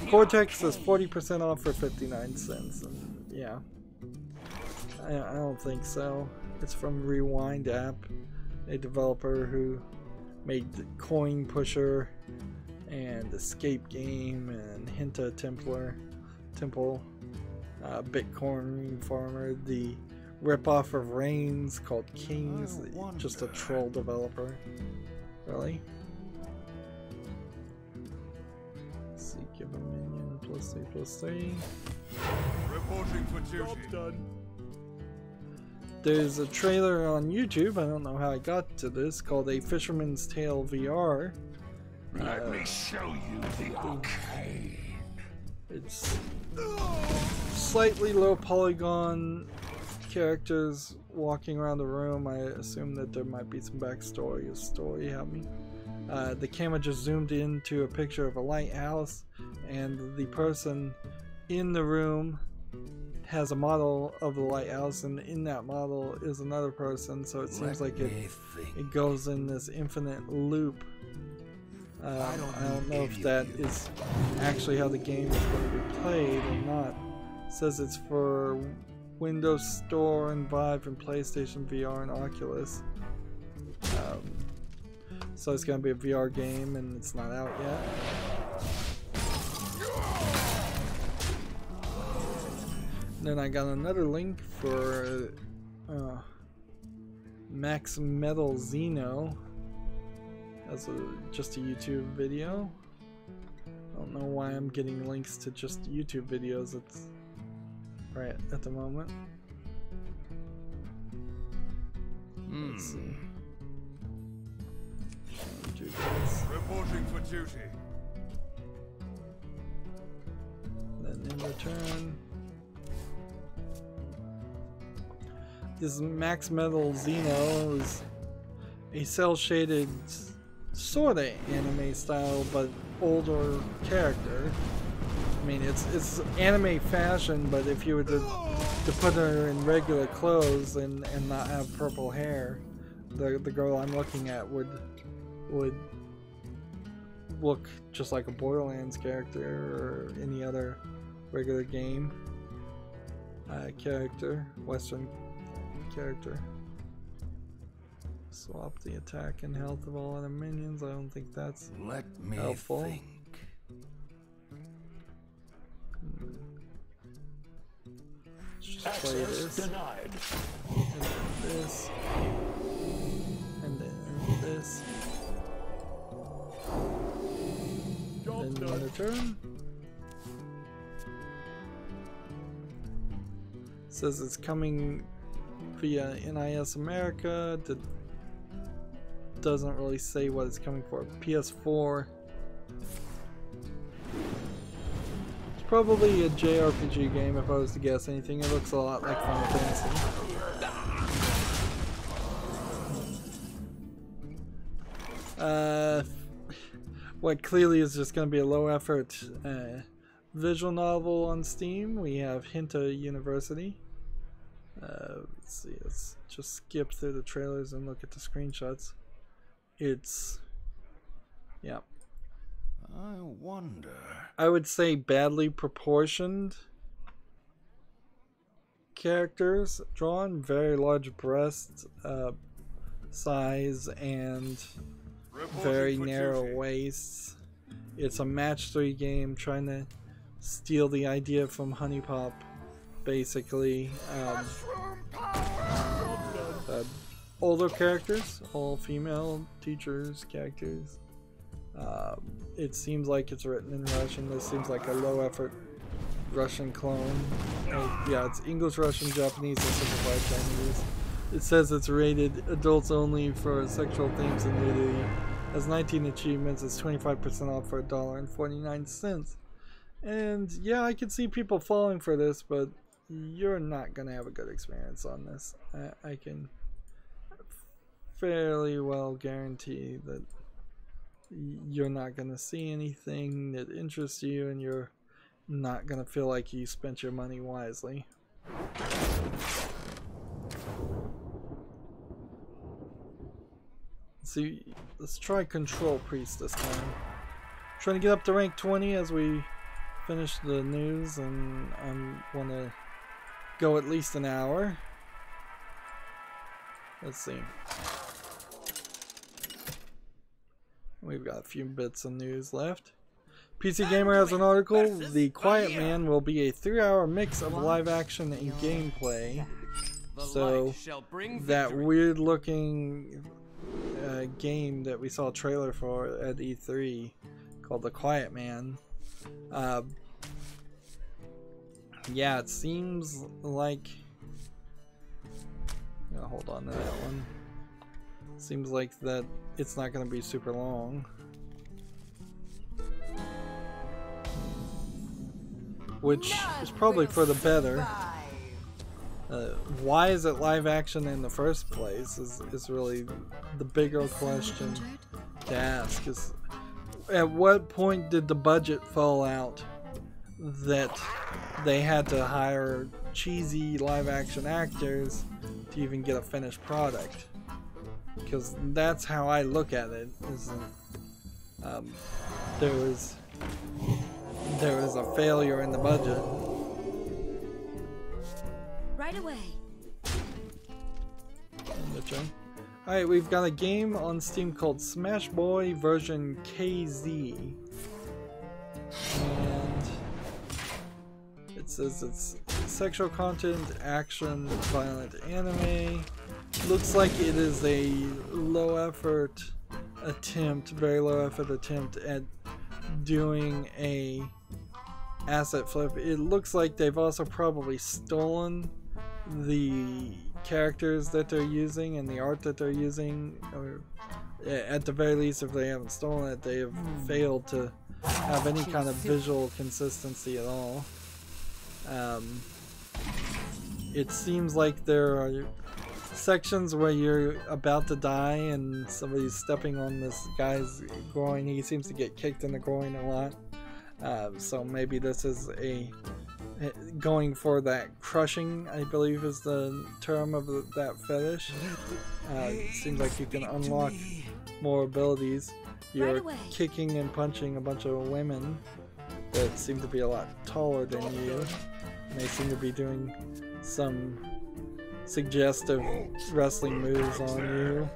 Speaker 1: Cortex is 40% off for 59 cents, and yeah, I don't think so. It's from Rewind App, a developer who made the Coin Pusher and Escape Game and Hinta Temple, Bitcoin Farmer, the ripoff of Reigns called Kings, just a troll developer. Really? Let's see, give a minion +3/+3.
Speaker 2: Reporting for duty. Done.
Speaker 1: There's a trailer on YouTube, I don't know how I got to this, called A Fisherman's Tale VR.
Speaker 2: Let me show you the arcade. It's
Speaker 1: slightly low polygon characters walking around the room. I assume that there might be some backstory or story. Help me. The camera just zoomed into a picture of a lighthouse, and the person in the room has a model of the lighthouse, and in that model is another person, so it seems like it goes in this infinite loop. I don't know if that is actually how the game is going to be played or not. It says it's for Windows Store and Vive and PlayStation VR and Oculus. So it's going to be a VR game, and it's not out yet. Then I got another link for Max Metal Xeno. That's just a YouTube video. I don't know why I'm getting links to just YouTube videos. It's right at the moment. Let's see. Do this.
Speaker 2: Reporting for duty.
Speaker 1: Then in return, this Max Metal Xeno is a cel-shaded sorta anime style but older character. I mean, it's anime fashion, but if you were to put her in regular clothes and not have purple hair, the girl I'm looking at would look just like a Borderlands character or any other regular game character, Western character. Swap the attack and health of all other minions. I don't think that's helpful. Let's just play this.
Speaker 2: Denied.
Speaker 1: And then this. And then this.
Speaker 2: Job's
Speaker 1: Then
Speaker 2: done.
Speaker 1: another turn. Says it's coming via NIS America. Doesn't really say what it's coming for. PS4. It's probably a JRPG game if I was to guess anything. It looks a lot like Final Fantasy. What clearly is just going to be a low effort visual novel on Steam. We have Hinta University. Let's see, let's just skip through the trailers and look at the screenshots. It's, yeah.
Speaker 3: I wonder.
Speaker 1: I would say badly proportioned characters drawn, very large breast size and very narrow waists. It's a match 3 game trying to steal the idea from Honey Pop, basically. Older characters, all female teachers characters. It seems like it's written in Russian. This seems like a low effort Russian clone. Yeah, it's English, Russian, Japanese, and simplified Chinese. It says it's rated adults only for sexual themes and nudity. Has 19 achievements. It's 25% off for $1.49. And yeah, I can see people falling for this, but you're not gonna have a good experience on this. I can fairly well guarantee that you're not gonna see anything that interests you, and you're not gonna feel like you spent your money wisely. See, let's try Control Priest this time. Trying to get up to rank 20 as we finish the news, and I want to go at least an hour. Let's see. We've got a few bits of news left. PC Gamer has an article. The Quiet Man will be a 3-hour mix of live action and gameplay. So that weird looking game that we saw a trailer for at E3 called The Quiet Man. Yeah, it seems like, hold on to that one. Seems like that it's not going to be super long, which is probably for the better. Why is it live action in the first place is really the bigger question to ask. Is at what point did the budget fall out that they had to hire cheesy live action actors to even get a finished product? Because that's how I look at it. Is there was a failure in the budget.
Speaker 4: Right away.
Speaker 1: Alright, we've got a game on Steam called Smash Boy version KZ. And it says it's sexual content, action, violent anime. Looks like it is a low effort attempt, very low effort attempt at doing a asset flip. It looks like they've also probably stolen the characters that they're using and the art that they're using, or at the very least, if they haven't stolen it, they have failed to have any kind of visual consistency at all. It seems like there are sections where you're about to die and somebody's stepping on this guy's groin. He seems to get kicked in the groin a lot. So maybe this is going for that crushing, I believe is the term of that fetish. It seems like you can unlock more abilities. You're kicking and punching a bunch of women that seem to be a lot taller than you, and they seem to be doing some suggestive wrestling moves on you.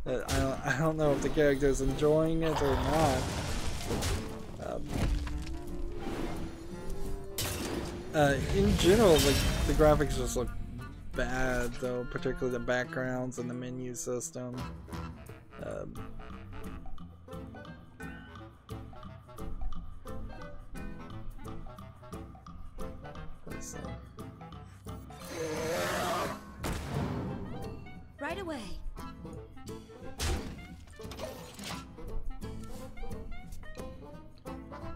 Speaker 1: I don't know if the character's enjoying it or not. In general, like the graphics just look bad, though, particularly the backgrounds and the menu system. Let's see.
Speaker 2: Right away.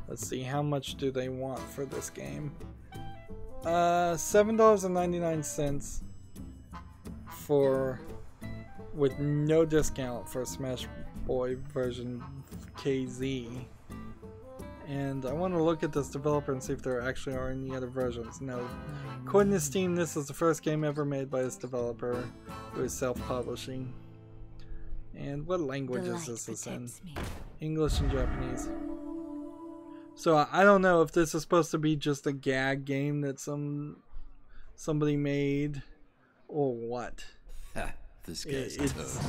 Speaker 1: Let's see, how much do they want for this game? $7.99 for, with no discount for Smash Boy version KZ. And I want to look at this developer and see if there actually are any other versions. No. According to Steam, this is the first game ever made by this developer who is self-publishing. And what languages is this in? English and Japanese. So I don't know if this is supposed to be just a gag game that somebody made or what.
Speaker 3: This guy's toast.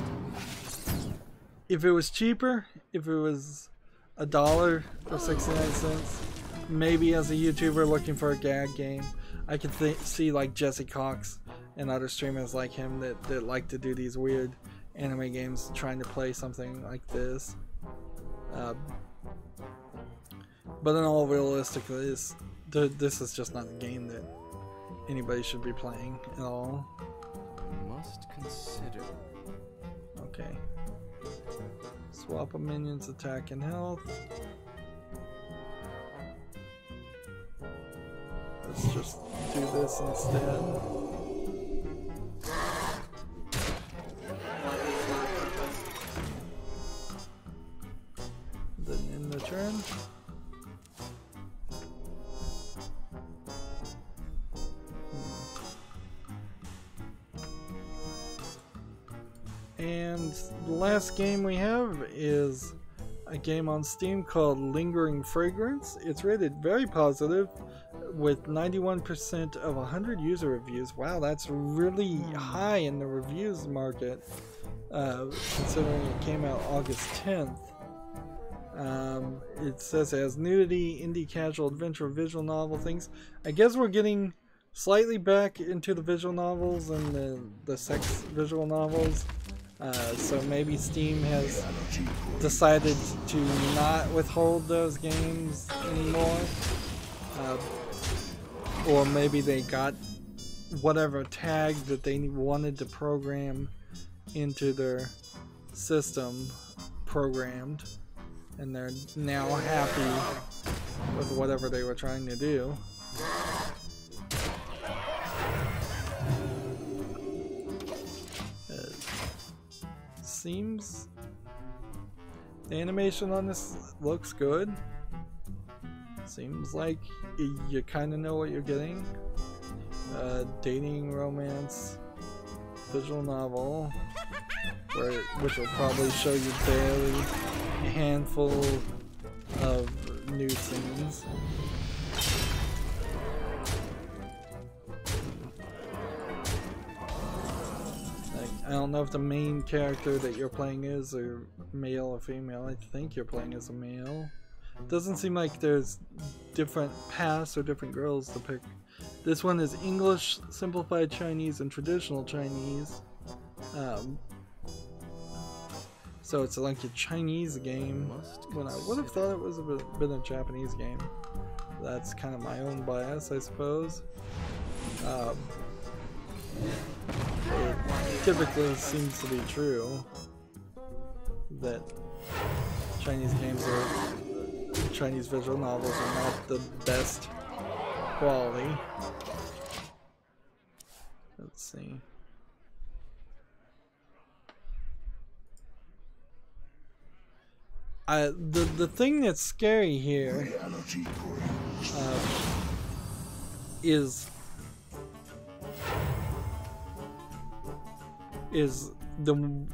Speaker 1: If it was cheaper, if it was $1 or 69 cents, maybe as a YouTuber looking for a gag game, I could see like Jesse Cox and other streamers like him that like to do these weird anime games trying to play something like this. But in all realistically, this is just not a game that anybody should be playing at all.
Speaker 3: Must consider.
Speaker 1: Okay. Swap a minion's attack and health. Let's just do this instead. Then end the turn. And the last game we have is a game on Steam called Lingering Fragrance. It's rated very positive with 91% of 100 user reviews. Wow, that's really high in the reviews market, considering it came out August 10th. It says it has nudity, indie casual adventure, visual novel things. I guess we're getting slightly back into the visual novels and the sex visual novels. So maybe Steam has decided to not withhold those games anymore. Or maybe they got whatever tag that they wanted to program into their system programmed, and they're now happy with whatever they were trying to do. Seems the animation on this looks good. Seems like you kind of know what you're getting. Dating, romance, visual novel, which will probably show you barely a handful of nude scenes. I don't know if the main character that you're playing is a male or female. I think you're playing as a male. Doesn't seem like there's different paths or different girls to pick. This one is English, Simplified Chinese, and Traditional Chinese. So it's like a Chinese game when I would have thought it was been a Japanese game. That's kind of my own bias, I suppose. It typically seems to be true that Chinese visual novels are not the best quality. Let's see. The thing that's scary here is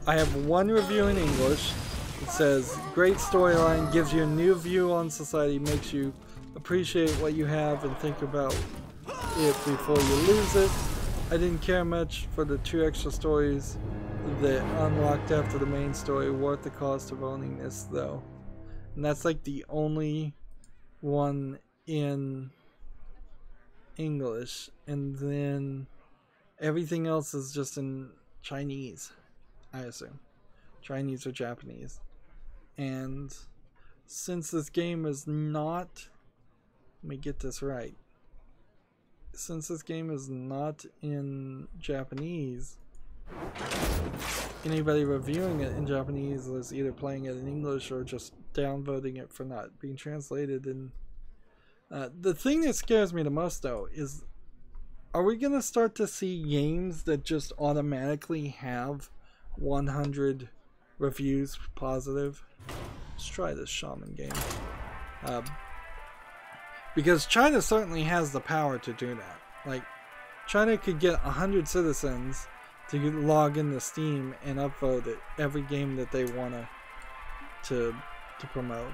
Speaker 1: I have one review in English. It says, great storyline, gives you a new view on society, makes you appreciate what you have and think about it before you lose it. I didn't care much for the 2 extra stories that unlocked after the main story. Worth the cost of owning this though. And that's like the only one in English, and then everything else is just in Chinese, I assume. Chinese or Japanese. And since this game is not, let me get this right. Since this game is not in Japanese, anybody reviewing it in Japanese is either playing it in English or just downvoting it for not being translated. And the thing that scares me the most, though, is are we going to start to see games that just automatically have 100 reviews positive? Let's try this Shaman game. Because China certainly has the power to do that. Like, China could get 100 citizens to log into Steam and upvote it every game that they want to promote.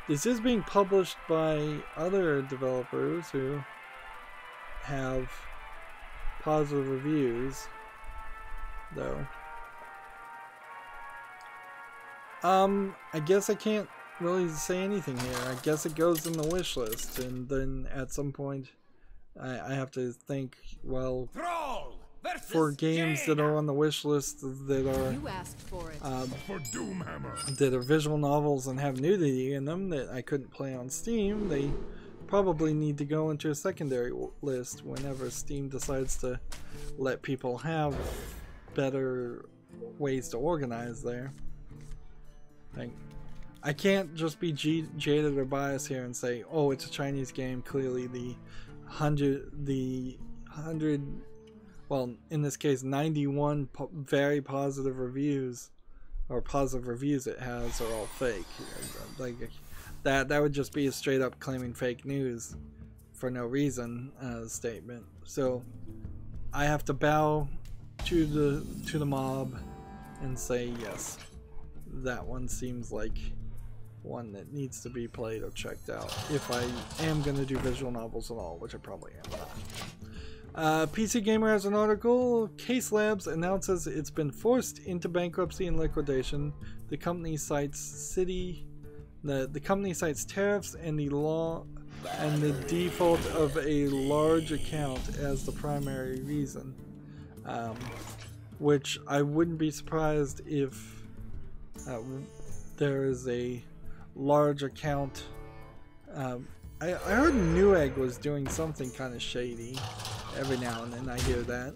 Speaker 1: This is being published by other developers who have positive reviews, though. I guess I can't really say anything here. I guess it goes in the wish list, and then at some point I have to think, well, for games that are on the wish list that are that are visual novels and have nudity in them that I couldn't play on Steam, they probably need to go into a secondary list whenever Steam decides to let people have better ways to organize there. Like, I can't just be jaded or biased here and say, oh, it's a Chinese game, clearly the 100, well, in this case 91 very positive reviews, or positive reviews it has, are all fake. Like, that would just be a straight up claiming fake news for no reason statement. So I have to bow to the mob and say, yes, that one seems like one that needs to be played or checked out if I am going to do visual novels at all, which I probably am not. PC Gamer has an article. Case Labs announces it's been forced into bankruptcy and liquidation. The company cites the company cites tariffs and the law and the default of a large account as the primary reason, which I wouldn't be surprised if there is a large account. I heard Newegg was doing something kind of shady every now and then. I hear that,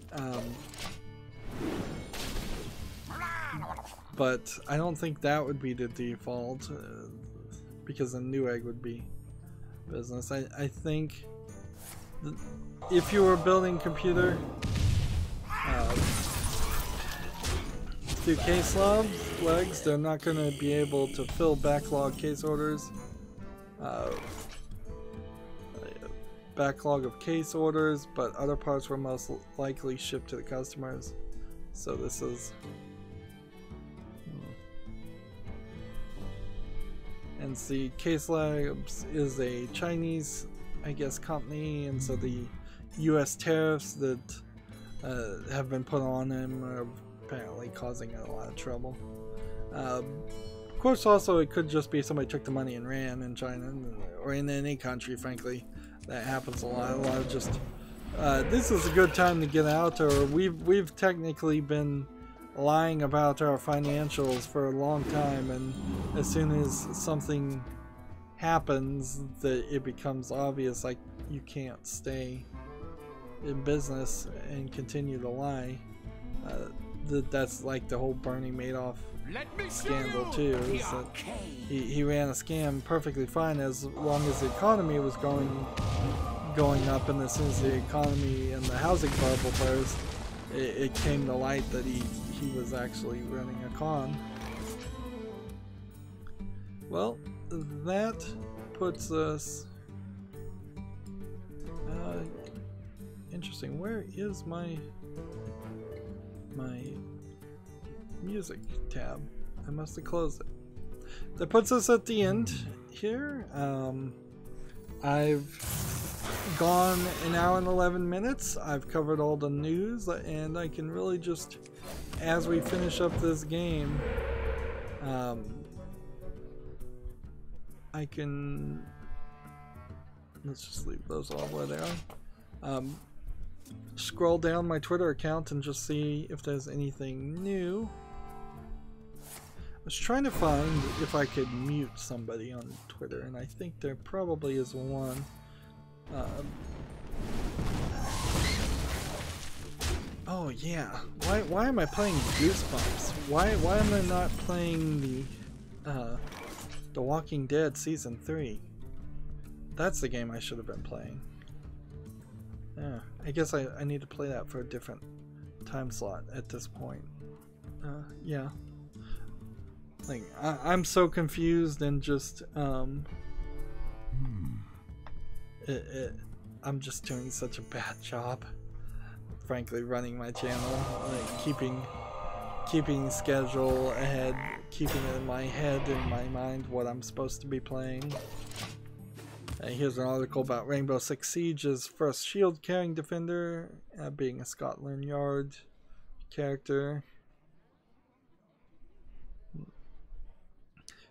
Speaker 1: but I don't think that would be the default, because a Newegg would be business. I think if you were building a computer through case legs, they're not going to be able to fill backlog case orders. Backlog of case orders, but other parts were most likely shipped to the customers. So this is and see, Case Labs is a Chinese, I guess, company, and so the US tariffs that have been put on them are apparently causing a lot of trouble. Of course, also it could just be somebody took the money and ran in China, or in any country, frankly. That happens a lot. A lot of just this is a good time to get out, or we've technically been lying about our financials for a long time, and as soon as something happens that it becomes obvious, like, you can't stay in business and continue to lie. That's like the whole Bernie Madoff scandal too, is that he ran a scam perfectly fine as long as the economy was going up, and as soon as the economy and the housing bubble burst, it came to light that he was actually running a con. Well, that puts us interesting. Where is my music tab? I must have closed it. That puts us at the end here. I've gone an hour and 11 minutes. I've covered all the news, and I can really just, as we finish up this game, I can, let's just leave those all where they are. scroll down my Twitter account and just see if there's anything new. I was trying to find if I could mute somebody on Twitter, and I think there probably is one. Oh yeah, why am I playing Goosebumps? Why am I not playing the Walking Dead Season 3? That's the game I should have been playing. Yeah, I guess I need to play that for a different time slot at this point. Yeah. Like, I'm so confused and just, I'm just doing such a bad job, frankly, running my channel, like keeping schedule ahead, keeping it in my head, in my mind, what I'm supposed to be playing. Here's an article about Rainbow Six Siege's first shield carrying defender, being a Scotland Yard character.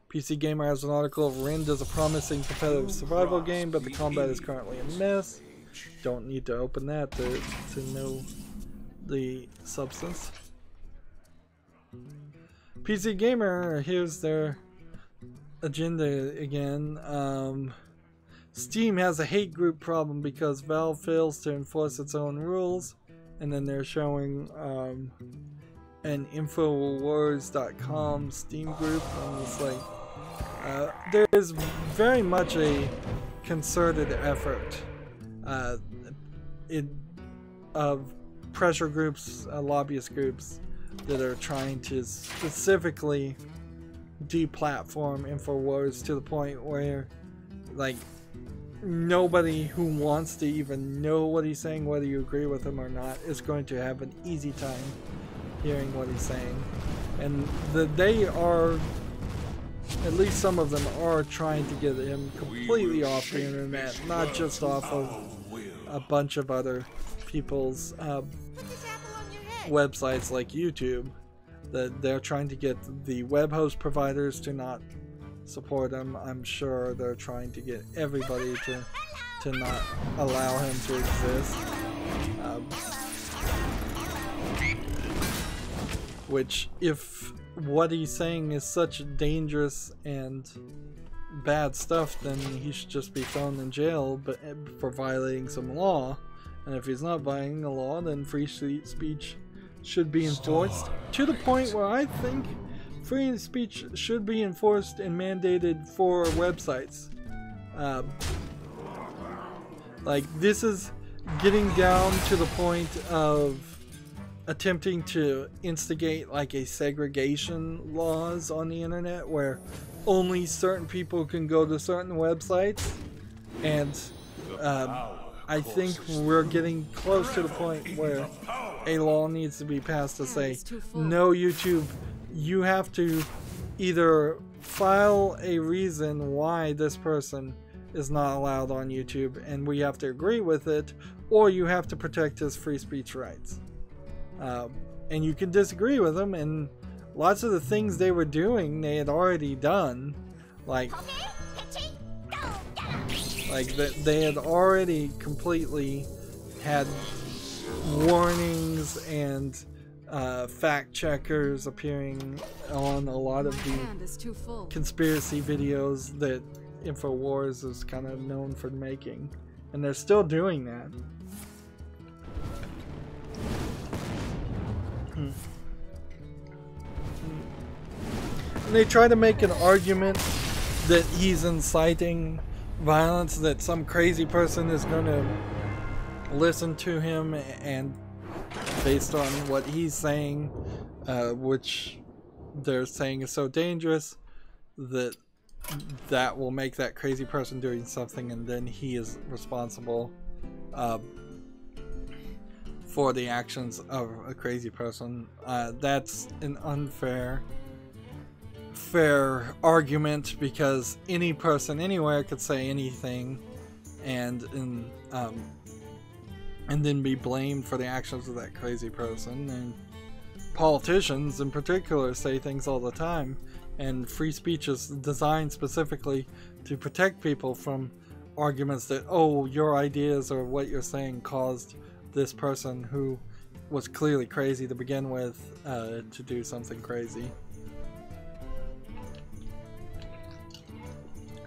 Speaker 1: PC Gamer has an article of Rind as a promising competitive survival game, but the combat is currently a mess. Don't need to open that to know the substance. PC Gamer, here's their agenda again. Steam has a hate group problem because Valve fails to enforce its own rules, and then they're showing an Infowars.com Steam group, and it's like there is very much a concerted effort of pressure groups, lobbyist groups that are trying to specifically deplatform Infowars to the point where, like, nobody who wants to even know what he's saying, whether you agree with him or not, is going to have an easy time hearing what he's saying. And they are, at least some of them are, trying to get him completely off the internet, not just off of a bunch of other people's websites like YouTube. That they're trying to get the web host providers to not support him. I'm sure they're trying to get everybody to not allow him to exist. Which, if what he's saying is such dangerous and bad stuff, then he should just be thrown in jail for violating some law. And if he's not violating the law, then free speech should be enforced to the point where I think free speech should be enforced and mandated for websites. Like, this is getting down to the point of attempting to instigate like a segregation laws on the internet where only certain people can go to certain websites, and I think we're getting close to the point where a law needs to be passed to say, no, YouTube, you have to either file a reason why this person is not allowed on YouTube and we have to agree with it, or you have to protect his free speech rights. And you can disagree with them, and lots of the things they were doing they had already done, like they had already completely had warnings and fact checkers appearing on a lot of the conspiracy videos that Infowars is kind of known for making, and they're still doing that. And they try to make an argument that he's inciting violence, that some crazy person is going to listen to him, and based on what he's saying, which they're saying is so dangerous, that will make that crazy person doing something, and then he is responsible for the actions of a crazy person. That's an unfair argument, because any person anywhere could say anything and then be blamed for the actions of that crazy person. And politicians in particular say things all the time, and free speech is designed specifically to protect people from arguments that, oh, your ideas or what you're saying caused this person who was clearly crazy to begin with to do something crazy.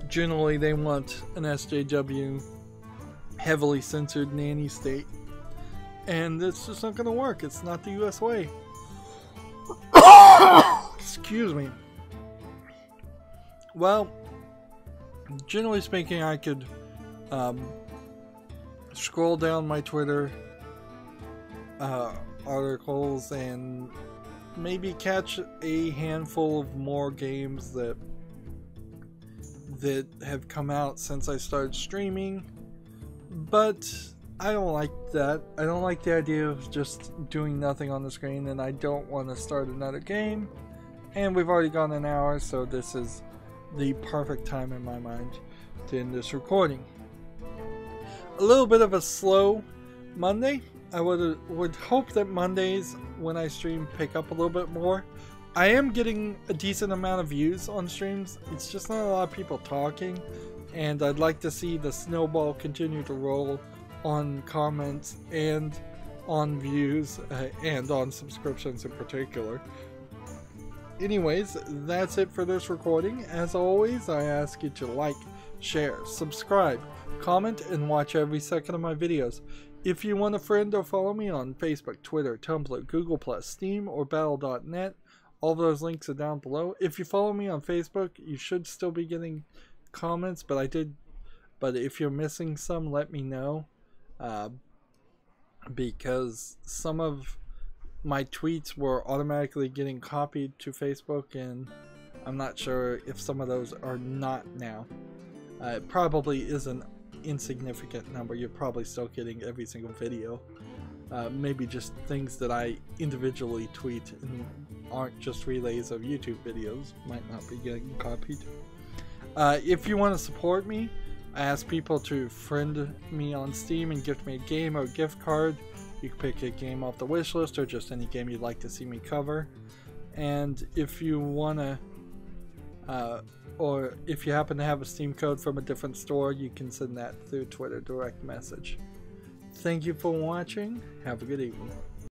Speaker 1: Generally, they want an SJW heavily censored nanny state, and it's just not going to work. It's not the US way. Excuse me. Well, generally speaking, I could scroll down my Twitter articles and maybe catch a handful of more games that have come out since I started streaming, but I don't like that. I don't like the idea of just doing nothing on the screen, and I don't want to start another game, and we've already gone an hour, so this is the perfect time in my mind to end this recording. A little bit of a slow Monday. I would hope that Mondays when I stream pick up a little bit more. I am getting a decent amount of views on streams. It's just not a lot of people talking, and I'd like to see the snowball continue to roll on comments and on views and on subscriptions in particular. Anyways, that's it for this recording. As always, I ask you to like, share, subscribe, comment, and watch every second of my videos. If you want a friend or follow me on Facebook, Twitter, Tumblr, Google+, Steam, or Battle.net, all those links are down below. If you follow me on Facebook, you should still be getting comments, but if you're missing some, let me know, because some of my tweets were automatically getting copied to Facebook, and I'm not sure if some of those are not now. It probably is an insignificant number. You're probably still getting every single video. Maybe just things that I individually tweet and aren't just relays of YouTube videos might not be getting copied. If you want to support me, I ask people to friend me on Steam and gift me a game or a gift card. You can pick a game off the wish list or just any game you'd like to see me cover. And if you want to, or if you happen to have a Steam code from a different store, you can send that through Twitter direct message. Thank you for watching. Have a good evening.